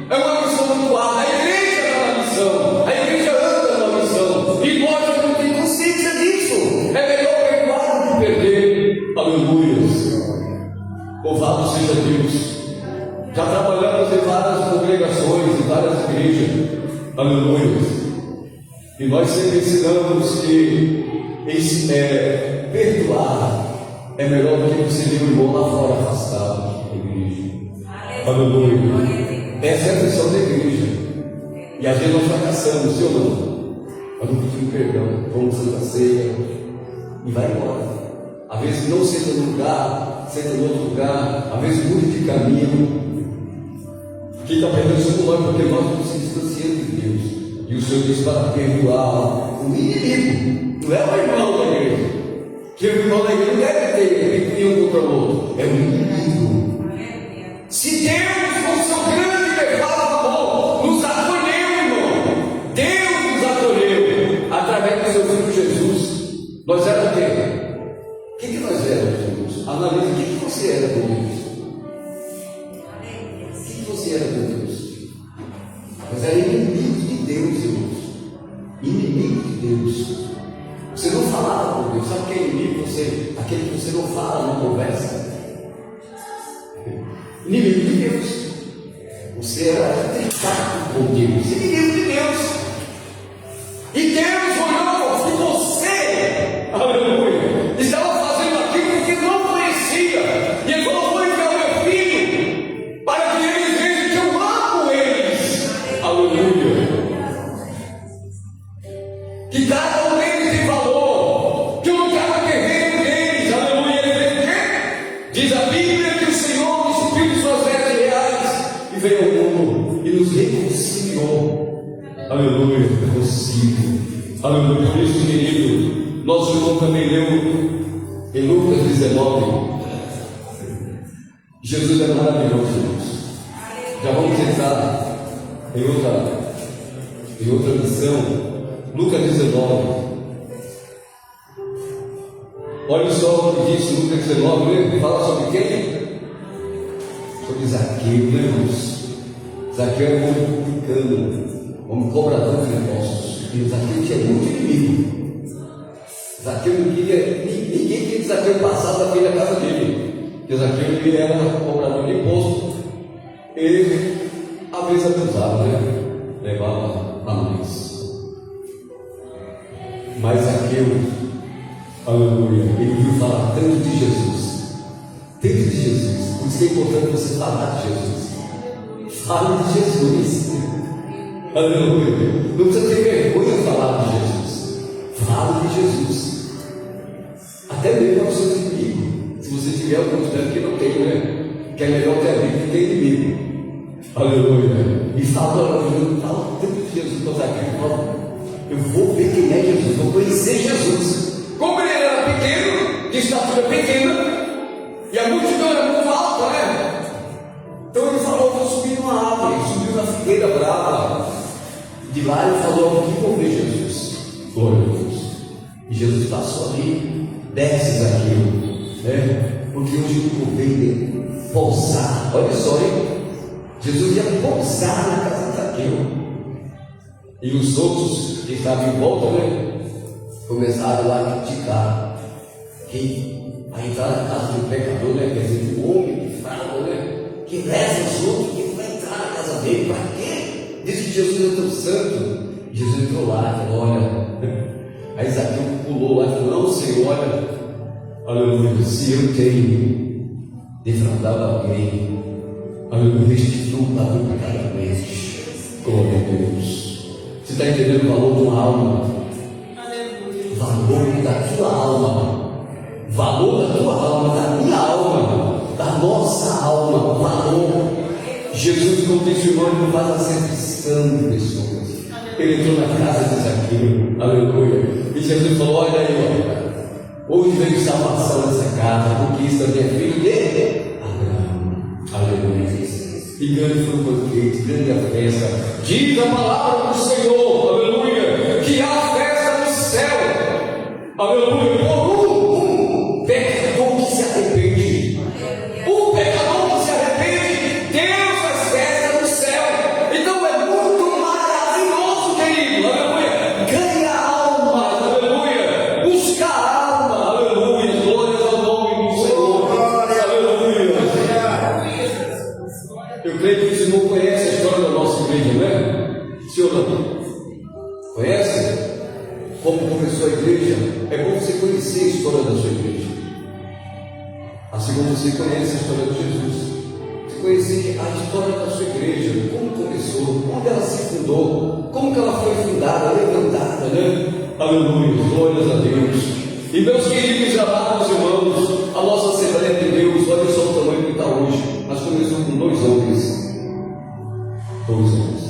é uma missão muito árdua. A igreja está na missão, a igreja anda na missão, e nós não temos consciência disso. É melhor perdoar do que perder. Aleluia. Louvado seja Deus. Já trabalhamos em várias congregações, em várias igrejas. Aleluia. E nós sempre ensinamos que perdoar é melhor do que você ver o irmão lá fora afastado da igreja. Aleluia. Essa é a missão da igreja. E às vezes nós fracassamos, sim ou não? Nós não pedimos perdão, vamos Santa Ceia e vai embora. Às vezes não senta no lugar, senta no outro lugar, às vezes muda de caminho. Quem está perdendo somos nós, porque nós nos distanciamos de Deus. E o Senhor diz para perdoar o inimigo, não é o irmão da igreja. Que o irmão da igreja não deve ter um contra o outro, é o inimigo. Se Deus, com seu grande pecado amor, nos acolheu, irmão, Deus nos acolheu através do seu Filho Jesus. Nós éramos o quê? O que nós éramos, Jesus? Analise o que você era com Deus. O que você era com Deus? Nós éramos inimigos de Deus, irmãos. Inimigos de Deus. Você não falava com Deus. Sabe o que é inimigo? Aquele que você não fala, não conversa. Inimigo de Deus. Você era tentado com Deus. Inimigo de Deus. E Deus olhou que você, aleluia, estava fazendo aquilo que não conhecia. E ele falou: vou enviar o meu filho para que eles vejam que eu amo eles. Aleluia. Que cada um deles tem valor, que eu não quero perder deles. Aleluia. Ele fez o quê? Diz a Bíblia que o Senhor despiu suas vestes reais e veio ao mundo e nos reconciliou. Aleluia. Reconcilio. Aleluia. Por isso, querido, nosso irmão também leu em Lucas 19. Jesus é maravilhoso, irmãos. Já vamos entrar em outra missão. Lucas 19. Olha só o que diz Lucas 19. Ele fala sobre quem? Sobre Zaqueu, né, irmãos? Zaqueu é um homem publicano, homem cobrador de impostos. E o Zaqueu tinha muito inimigo. Zaqueu não queria, ninguém queria que Zaqueu passasse da frente da casa dele. Porque Zaqueu ele era cobrador de imposto. Ele, às vezes, abusava, né? Levava a mais. Mas Zaqueu, aleluia, ele viu falar tanto de Jesus. Tanto de Jesus. Por isso que é importante você falar de Jesus. Fale de Jesus. Aleluia. Não precisa ter vergonha de falar de Jesus. Fale de Jesus. Até mesmo aos seus inimigos. Se você tiver algum estranho que não tem, né? Que é melhor ter amigo que ter inimigo. Aleluia. E fala tanto de Jesus para Zaqueu. Eu vou ver quem é Jesus, vou conhecer Jesus. Como ele era pequeno, de estatura pequena, e a multidão era muito alta, né? Então ele falou: vou subir numa árvore. Ele subiu na figueira brava. De lá ele falou: aqui vou ver Jesus. Glória a Deus. E Jesus passou ali, desce Zaqueu, né? Porque hoje eu veio pousar. Olha só, hein? Jesus ia pousar na casa de Zaqueu. E os outros que estavam em volta, né, começaram lá a criticar que a entrar na casa do pecador, né, quer dizer, do homem fraco, né, que reza os outros, que vai entrar na casa dele, para quê? Diz que Jesus é tão santo. Jesus entrou lá e falou: olha. Aí Zaqueu pulou lá e falou: não, Senhor, olha, aleluia, se eu tenho defraudado alguém, aleluia, restituo para mim cada vez. Glória a Deus. Você está entendendo o valor de uma alma? O valor da tua alma. valor da tua alma, da minha alma, da nossa alma, valor. Jesus, como disse o irmão, ele não faz acepção de pessoas. Ele entrou na casa de Zaqueu, aleluia, e Jesus falou: olha aí, ó, hoje veio salvação nessa casa, porque isso também é filho de Abraão, aleluia. E grande foi o banquete, grande a festa. Diz a palavra do Senhor, aleluia, que há festa no céu, aleluia, por um pecador que se arrepende. Um pecador que se arrepende, Deus faz festa no céu. Então é muito maravilhoso, querido, aleluia, ganhar almas, aleluia, buscar alma, aleluia, glórias ao nome do Senhor, aleluia. Eu creio que o senhor conhece a história da nossa igreja, não é? Senhor, não conhece? Como começou a igreja? É bom você conhecer a história da sua igreja. Assim como você conhece a história de Jesus, você conhecer a história da sua igreja, como começou, onde ela se fundou, como que ela foi fundada, levantada, né? Aleluia, glórias a Deus. E meus queridos e amados irmãos, a nossa Assembleia de Deus, olha só o tamanho que está hoje. Nós começamos com 2 homens. 2 homens.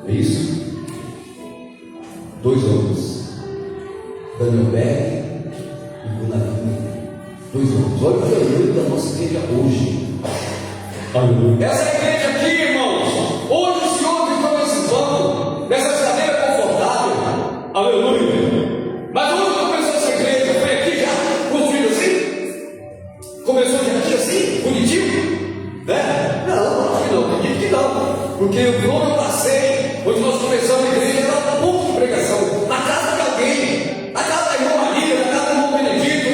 É isso? 2 homens. Daniel Beck e Gunnar. 2 homens. Olha o tamanho da nossa igreja hoje. Aleluia. Essa igreja aqui, irmãos, hoje o Senhor ficou nesse banco, nessa cadeira confortável. Aleluia. Mas onde começou essa igreja? Foi aqui já? Construído assim? Começou já aqui assim? Bonitinho? Né? Não, acredito que não. Porque o nome eu passei, onde nós começamos a igreja, era um pouco de pregação. Na casa de alguém, na casa da irmã Maria, na casa do irmão Benedito.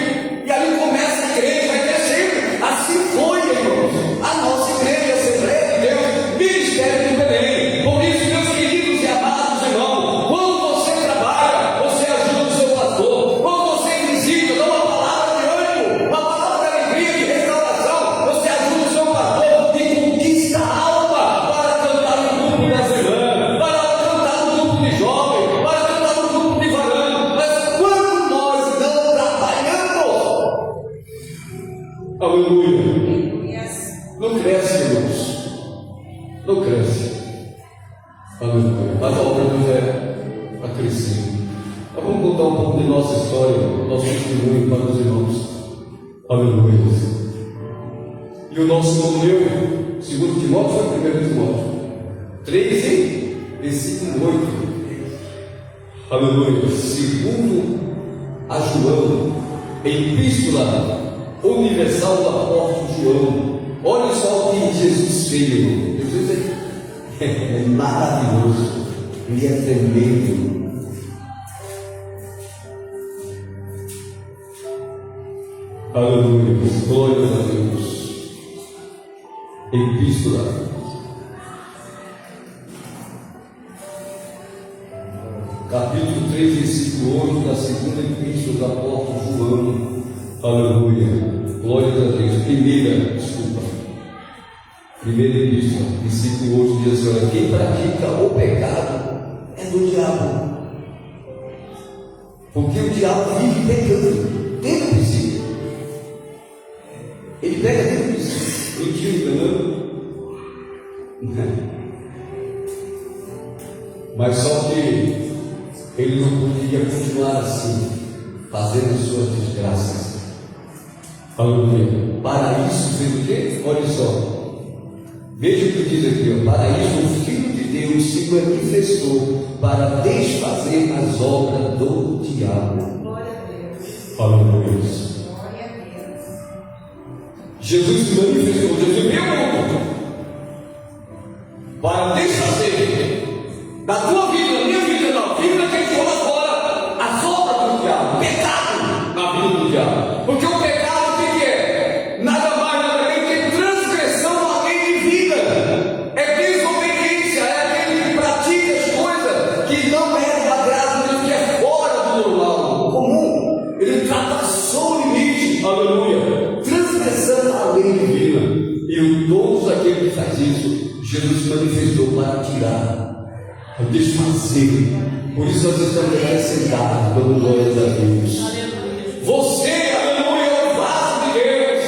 E ali começa a igreja, vai crescendo. Assim foi, irmãos. A nossa igreja, a Assembleia de Deus, Ministério de Belém. Por isso, meus queridos e amados irmãos, quando você trabalha, você ajuda o seu pastor. Quando você visita, dá uma palavra de ânimo, uma palavra de alegria, de restauração, você ajuda o seu pastor e conquista a alma para cantar no grupo brasileiro, para cantar no grupo de jovens, para cantar no grupo de varão. Mas quando nós não trabalhamos, aleluia, não cresce, irmãos, não cresce, aleluia. Mas a obra de Deus está crescendo. Mas vamos contar um pouco de nossa história, nosso testemunho para os irmãos, aleluia. E o nosso nome, segundo Timóteo, foi 1 Timóteo 3, versículo 8. Aleluia. Segundo a João, Epístola Universal do apóstolo João. Olha só o que Jesus fez, irmão. Jesus é maravilhoso. Ele é tremendo. Aleluia. Glória a Deus. Epístola. Capítulo 3, versículo 8 da segunda epístola do apóstolo João. Aleluia. Glória a Deus. Primeira epístola, versículo 8 diz assim: olha, quem pratica o pecado é do diabo. Porque o diabo vive pecando desde o princípio. Ele pega desde o princípio. Mentindo, enganando. Mas só que ele não poderia continuar assim, fazendo suas desgraças. Aleluia. Para isso fez o quê? Olha só. Veja o que diz aqui, ó. Para isso o Filho de Deus se manifestou para desfazer as obras do diabo. Glória a Deus. Aleluia. Glória a Deus. Jesus se manifestou, Jesus veio ao mundo para desfazer da tua vida, da minha vida, da vida daquele homem agora, as obras do diabo, o pecado na vida do diabo. Porque o pecado, o que é? Nada mais, nada menos que transgressão à lei de vida. É desobediência, é aquele que pratica as coisas que não é do agrado de Deus, que é fora do normal, comum. Ele ultrapassou o limite, aleluia, transgressando a lei divina. E todos aqueles que fazem isso, Jesus se manifestou para tirar, para desfazer. Por isso nós estamos aqui sentados, dando glórias a Deus. Você, aleluia, é o vaso de Deus,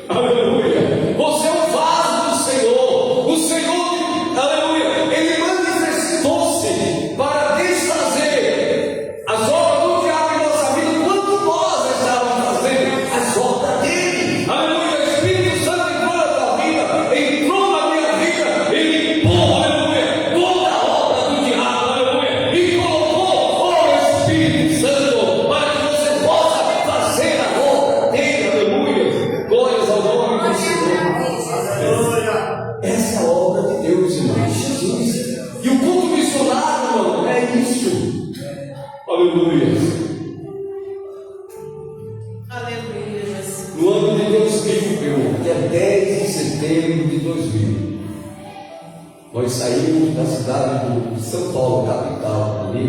aleluia. Você é o vaso do Senhor. O Senhor, aleluia, Ele manifestou-se para desfazer as obras do diabo em nossa vida, enquanto nós estávamos fazendo as obras dele. Aleluia, o Espírito Santo entrou na tua vida, entrou na minha vida, ele limpou, aleluia, toda a obra do diabo, aleluia, e colocou o Espírito Santo para que você possa fazer a obra dele, aleluia. Glórias ao nome do Senhor. Essa é a obra de Deus, irmão, Jesus. E o culto missionário, irmão, é isso. Aleluia. Aleluia, Jesus. No ano de 2000, meu, dia 10 de setembro de 2000, nós saímos da cidade de São Paulo, capital, ali,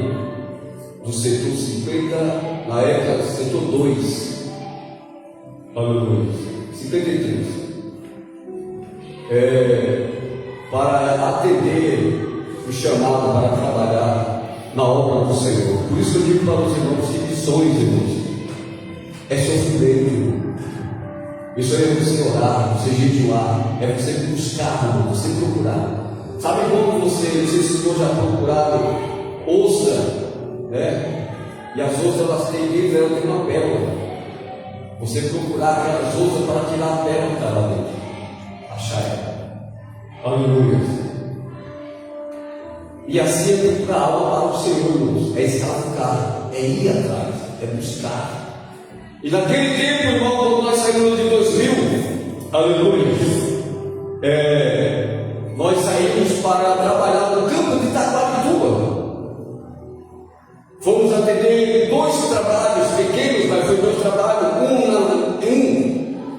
do setor 50, na época, setor 2. Aleluia. 53. Para atender o chamado para trabalhar na obra do Senhor. Por isso eu digo para os irmãos que missões, irmãos, é sofrimento. Isso é você orar, você jejuar, é você buscar, você procurar. Sabe como você, não sei se o senhor já procurado ostra, né? E as ostras, elas têm dentro, elas têm uma pérola. Você procurar aquelas ostras para tirar a pérola que está lá dentro. Achar ela. Aleluia. E assim é procurar algo para o Senhor, irmãos. É escalar, é ir atrás, é buscar. E naquele tempo, irmão, quando nós saímos de 2000, aleluia, nós saímos para trabalhar no campo de Itaquarituba. Fomos atender 2 trabalhos pequenos, mas foi 2 trabalhos, um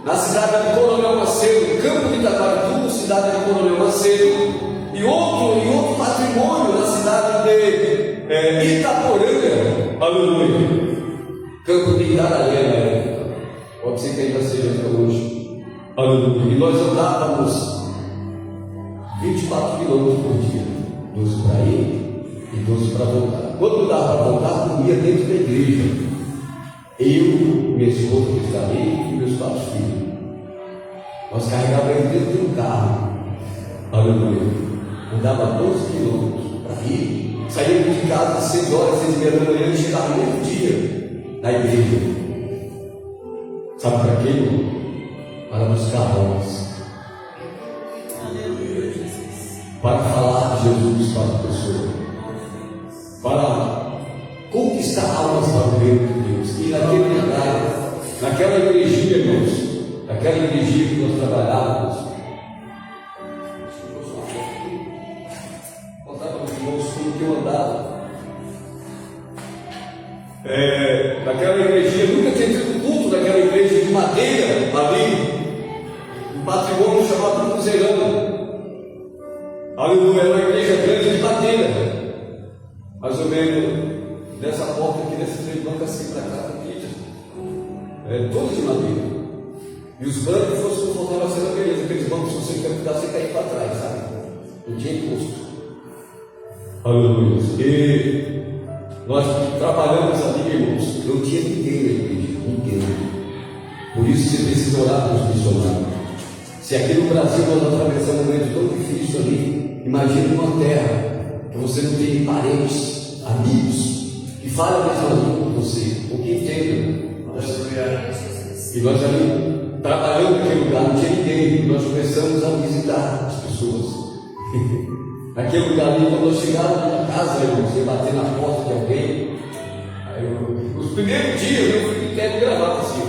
na cidade de Coronel Macedo, campo de Itaquarituba, cidade de Coronel Macedo, e outro patrimônio na cidade de Itaporanga, aleluia, campo de Itararé, pode ser que ainda seja até hoje, aleluia. E nós andávamos 24 quilômetros por dia, 12 para ir e 12 para voltar. Quando dava para voltar, comia dentro da igreja. Eu, minha esposa que está ali e meus 4 filhos. Nós carregávamos ele dentro de um carro. Aleluia. Andava 12 quilômetros para ir. Saímos de casa às 6 horas, 6 e meia da manhã e chegava no outro dia na igreja. Sabe para quê? Para buscar almas. Aleluia, Jesus. Para falar de Jesus para a pessoa. Para conquistar almas para o reino de Deus. E naquele lugar, naquela igrejinha, irmãos, naquela igrejinha que nós trabalhávamos, contava os irmãos como que eu andava. Naquela igrejinha, nunca tinha tido culto naquela igreja de madeira, ali, um patrimônio chamado Cruzeirão. Aleluia, era uma igreja grande de madeira. Mais ou menos nessa porta aqui, nesses 3 bancos assim para cá, todos de madeira. E os bancos fossem confortáveis a ser a beleza, aqueles bancos que você quer você cair para trás, sabe? Não tinha encosto. Aleluia. E nós trabalhamos ali, irmãos, não tinha ninguém na igreja, ninguém. Por isso você precisa orar para os missionários. Se aqui no Brasil nós atravessamos um momento tão difícil ali, imagine uma terra que você não tem parentes, amigos, que falam a mesma língua com você, ou que entendam. E nós ali, trabalhando naquele lugar, não tinha ninguém, nós começamos a visitar as pessoas. Naquele lugar ali, quando nós chegávamos na casa, você bater na porta de alguém, os primeiros dias eu fui até gravar assim.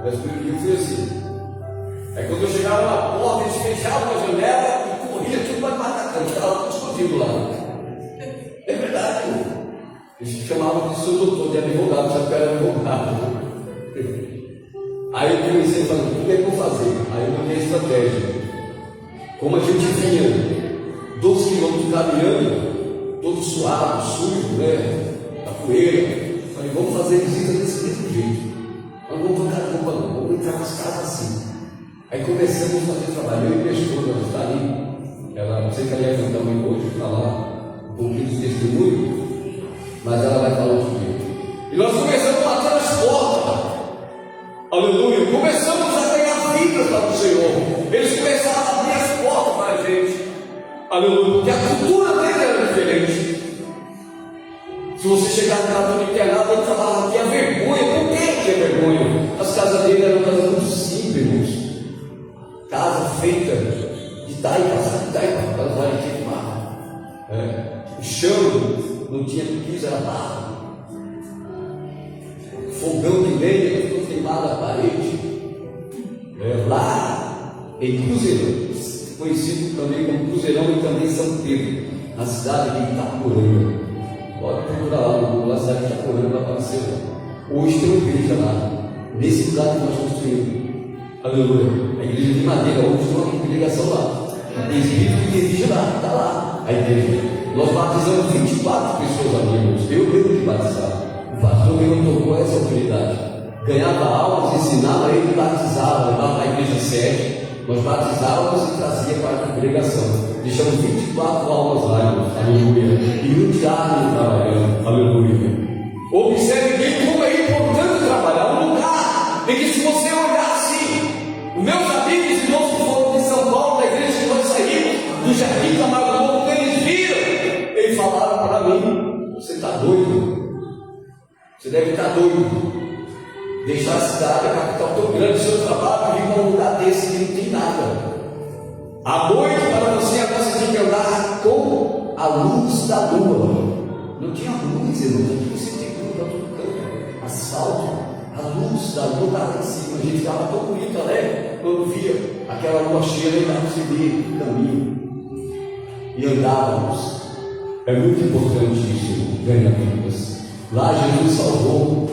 Os primeiros dias eu fui assim. Aí quando eu chegava na porta, eles fechavam a janela e corria tudo para matar a cama, estava tudo escondido lá. É verdade. Eles chamavam de seu doutor, de advogado, sabe que era advogado. Aí eu comecei a falar, o que é que eu vou fazer? Aí eu mudei a estratégia. Como a gente vinha 12 quilômetros caminhando, todo suado, sujo, né? A poeira. Falei, vamos fazer visita desse mesmo jeito. Nós não vamos trocar roupa não, vamos entrar nas casas assim. Aí começamos a fazer trabalho, eu e minha esposa, ela está ali. Ela, não sei que ela ia cantar uma hoje, para lá, um pouquinho de testemunho, mas ela vai falar outro dia. E nós começamos a bater as portas. Aleluia, porque a cultura dele era diferente. Se você chegar no casa do internado, ele falava que é vergonha. Por que é vergonha? As casas dele eram casas muito simples, casa feita de taipa, aquelas varetinhas de marra. O chão não tinha piso, era barro. Fogão de lenha, ficou queimado a parede. Lá em Cruzeirão, conhecido também como Cruzeirão e também São Pedro, na cidade de Itaporanga. Pode procurar lá no Google, a cidade de Itaporanga vai aparecer lá. Hoje tem uma igreja lá, nesse lugar que nós construímos. Aleluia. A igreja de madeira, hoje tem uma congregação lá. Tem espírito que dirige lá, está lá a igreja. Nós batizamos 24 pessoas amigos. Eu mesmo que batizava. O pastor me tocou essa autoridade. Ganhava aulas, ensinava ele, batizava, levava para a igreja sede. Nós batizávamos e trazia para a congregação. Deixamos 24 aulas lá, irmãos. Aleluia. E um diário trabalhando. Aleluia. Observe bem como é importante trabalhar um lugar em que, se você olhar assim, os meus amigos e irmãos que foram de São Paulo, da igreja que nós saímos, do Jardim Camargo Novo, eles viram, eles falaram para mim: você está doido? Você deve estar doido. Deixar a cidade, a capital tão grande, o seu trabalho, vir para um lugar desse que não tem nada. À noite, para você, agora você tem que andar com a luz da lua. Não tinha luz, irmão. Aqui você tem luz para todo canto. Asfalto, a luz da lua estava lá em cima. A gente ficava tão bonito, alegre, quando via aquela lua cheia, e dava para seguir o caminho. E andávamos. É muito importante isso, ganhar vidas. Lá Jesus salvou.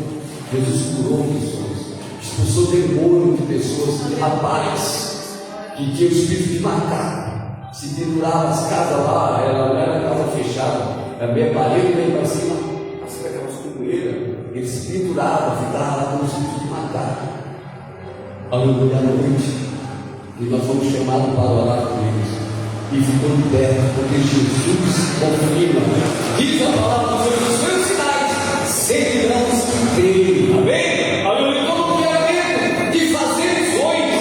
Jesus curou pessoas, expulsou demônio de pessoas, de rapazes que tinham espírito de macaco, se pendurava as casas lá, era casa fechada, era meia parede, meio para cima, assim, aquelas comunheiras, eles se penduravam, ficavam lá com o espírito de macaco. Aleluia, à noite, e nós fomos chamados para orar com eles, e ficou de pé, porque Jesus confirma, diz a palavra do Senhor, os seus sinais seguirão os que creem. Amém? Aleluia. Então não tenha medo de fazer missões.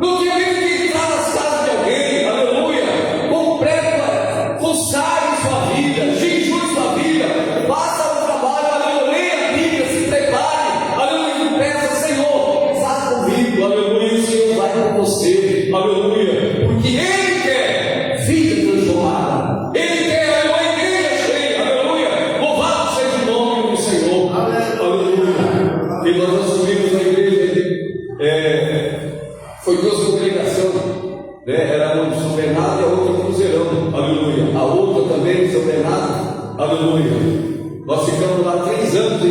Não tenha medo de entrar nas casas de alguém. Aleluia. Completa, consagre sua vida, jejue sua vida. Faça o trabalho. Aleluia. Leia a Bíblia, se prepare. Aleluia. E peça: Senhor, faça comigo. Aleluia. O Senhor vai com você. Aleluia. Porque Ele quer vida transformada. Ele quer uma igreja cheia. Aleluia. Louvado seja o nome do Senhor. Aleluia. E nós assumimos a igreja, foi duas congregações, era uma de São Bernardo e a outra Cruzeirão, aleluia. A outra também de São Bernardo, aleluia. Nós ficamos lá 3 anos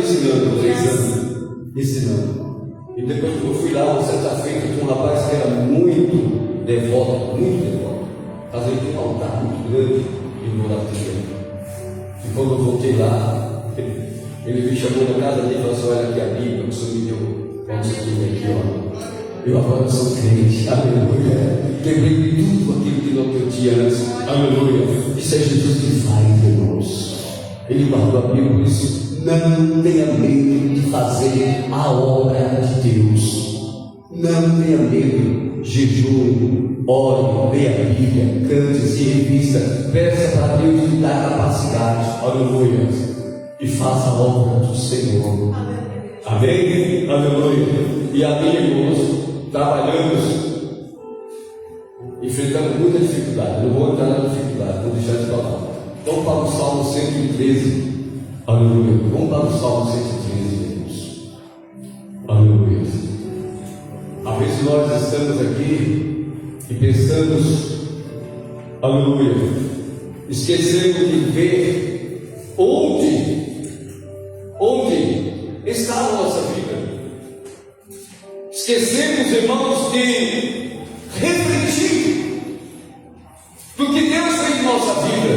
ensinando. E depois que eu fui lá, uma certa feita, tinha um rapaz que era muito devoto, fazia um altar muito grande em Moratina. E quando eu voltei lá, ele me chamou na casa dele e falou assim: olha aqui a Bíblia, que o Senhor me deu, vamos seguir aqui, ó. Eu agora sou crente, aleluia. Lembrei tudo aquilo que eu tinha antes, aleluia. Isso é Jesus que faz, irmãos. Ele guardou a Bíblia, por isso não tenha medo de fazer a obra de Deus. Não tenha medo. Jejum, ore, leia a Bíblia, cante, se revista, peça para Deus lhe dar capacidade, aleluia, e faça a obra do Senhor. Amém? Aleluia. E amigos, trabalhamos, enfrentamos muita dificuldade. Não vou entrar na dificuldade, vou deixar de falar. Vamos para o Salmo 113. Aleluia. Vamos para o Salmo 113, irmãos. Aleluia. Às vezes nós estamos aqui e pensamos, aleluia, esquecemos de ver onde está a nossa vida. Esquecemos, irmãos, de refletir do que Deus fez em nossa vida.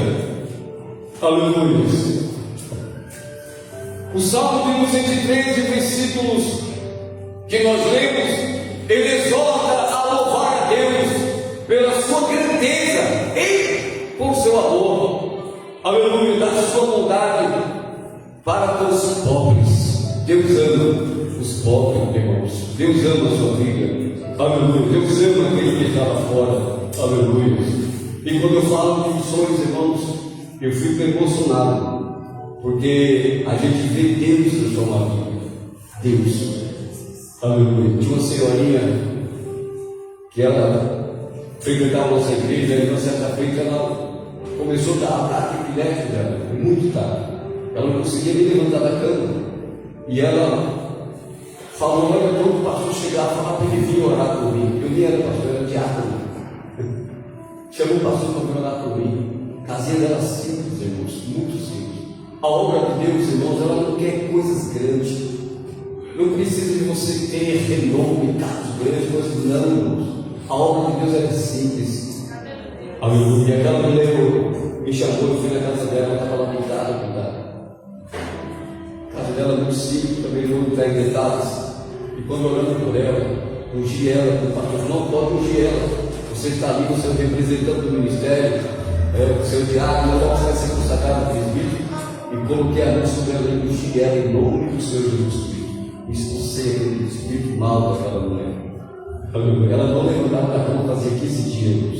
Aleluia. O Salmo de 113, versículos que nós lemos, ele exorta a louvar a Deus pela sua grandeza e por seu amor. Aleluia, da sua bondade para com os pobres. Deus ama os pobres, irmãos. Deus ama a sua vida. Aleluia. Deus ama aquele que está lá fora. Aleluia. E quando eu falo de missões, irmãos, eu fico emocionado, porque a gente vê Deus transformar a vida. Deus. Aleluia. Tinha uma senhorinha que ela frequentava a nossa igreja, e uma certa feita ela começou a dar ataque epilético dela, muito tarde. Ela não conseguia nem levantar da cama. E ela falou: olha, quando o pastor chegar, falar para ele vir orar por mim. Eu nem era pastor, era diácono. Chamou o pastor para vir orar por mim. A casinha dela simples, irmãos, muito simples. A obra de Deus, irmãos, ela não quer coisas grandes. Não precisa de você ter renome, carros grandes, coisas não, irmãos. A obra de Deus é simples. Aleluia. E aquela mulher me chamou, eu fui na casa dela, ela estava lá pintada. A casa dela é muito simples, também não vou entrar em detalhes. E quando orando por ela, ungi ela, o pastor não pode ungir ela. Você está ali, você é o representante do ministério, o seu diácono, agora você vai ser consagrado no presbítero. E coloquei a mão sobre ela e ungi ela em nome do Senhor Jesus Cristo. Expulsei aquele espírito mal daquela mulher. Ela não levantava da cama fazia 15 dias.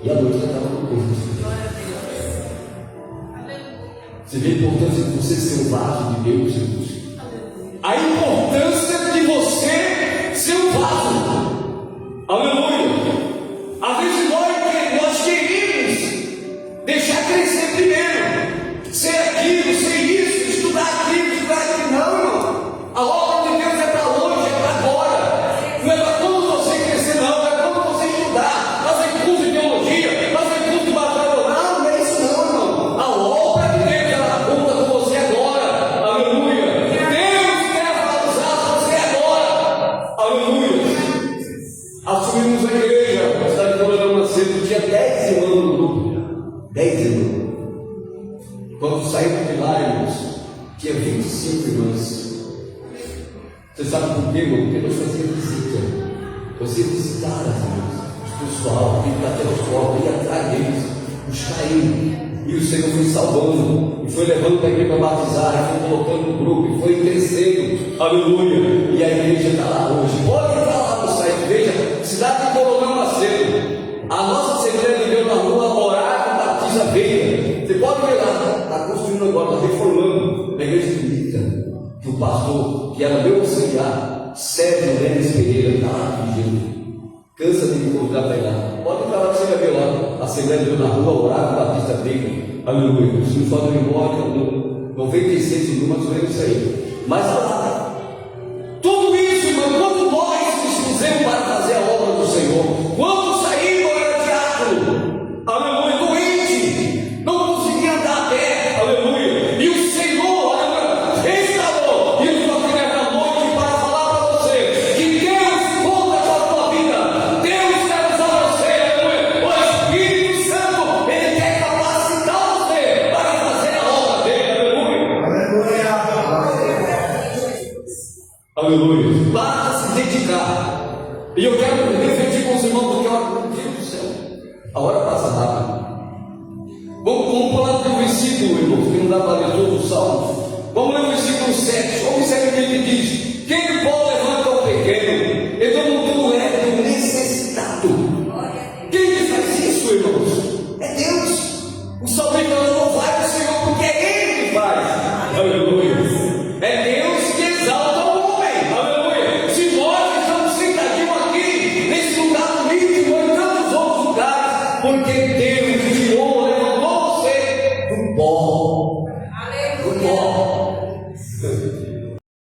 E a noite ela estava no corpo. Você vê a importância de você ser o vaso de Deus, Jesus. A importância de você ser o vaso. Aleluia. Às vezes nós queremos deixar crescer primeiro. Ser aquilo, ser isso, estudar aquilo, estudar aquilo. Não, irmão. A obra de Deus é para hoje, é para agora. Não é para quando você crescer, não. É quando você estudar, fazer curso de teologia, fazer curso de batalha. Não é isso não, irmão. A obra de Deus, ela conta com você agora. Aleluia. Deus quer usar você agora. Aleluia. Assumimos a igreja. A cidade de Coronel Macedo tinha 10 irmãos no grupo. 10 irmãos. Quando saímos de lá, irmãos, tinha 25 irmãs. Você sabe por quê, irmão? Porque nós fazíamos visita. Você visitar as irmãs, o pessoal, ir até os corpos, ir atrás deles, buscar ele. E o Senhor foi salvando, e foi levando para a igreja para batizar, e foi colocando no grupo, e foi crescendo. Aleluia! E a igreja está lá hoje. Pode entrar lá no site, veja, cidade de Coronel Macedo. A nossa Assembleia de Deus na rua, Horário Batiza Veia. Você pode ver lá, está construindo agora, está reformando. A igreja bonita, que o pastor, que era meu auxiliar, Sérgio Lemes Pereira, está lá dirigindo. Cansa de me convidar para ir lá. Pode entrar lá que você vai ver lá. A Assembleia de Deus na rua, Horário Batista Veia. Aleluia. Os filhos podem ir embora, 96 números, mais ou menos isso aí. Mas lá, tudo isso, irmão, quando nós nos pusemos para fazer a obra do Senhor, quando saímos, era diácono, aleluia, doente, não conseguia andar a pé, aleluia, e o Senhor, aleluia, restaurou, e eu estou aqui nessa noite para falar para você, que Deus conta com a tua vida, Deus quer usar você, aleluia, o Espírito Santo, Ele quer capacitar você para fazer a obra dele, aleluia. Aleluia. Basta se dedicar. E eu quero refletir com os irmãos, porque olha, meu Deus do céu, a hora passa rápido. Vamos falar do versículo, irmãos, que não dá para ler todo o salmo. Vamos ler o versículo 7. Observe o que ele diz: quem pode levantar o pequeno, então não é do necessitado. Quem que faz isso, irmãos? É Deus. O salmista não vai do Senhor, porque é Ele que faz. Aleluia. É Deus que exalta o homem. Aleluia. Se nós estamos sentadinhos aqui, nesse lugar bonito, ou em tantos outros lugares, porque Deus criou, levantou você do pó. Do pó.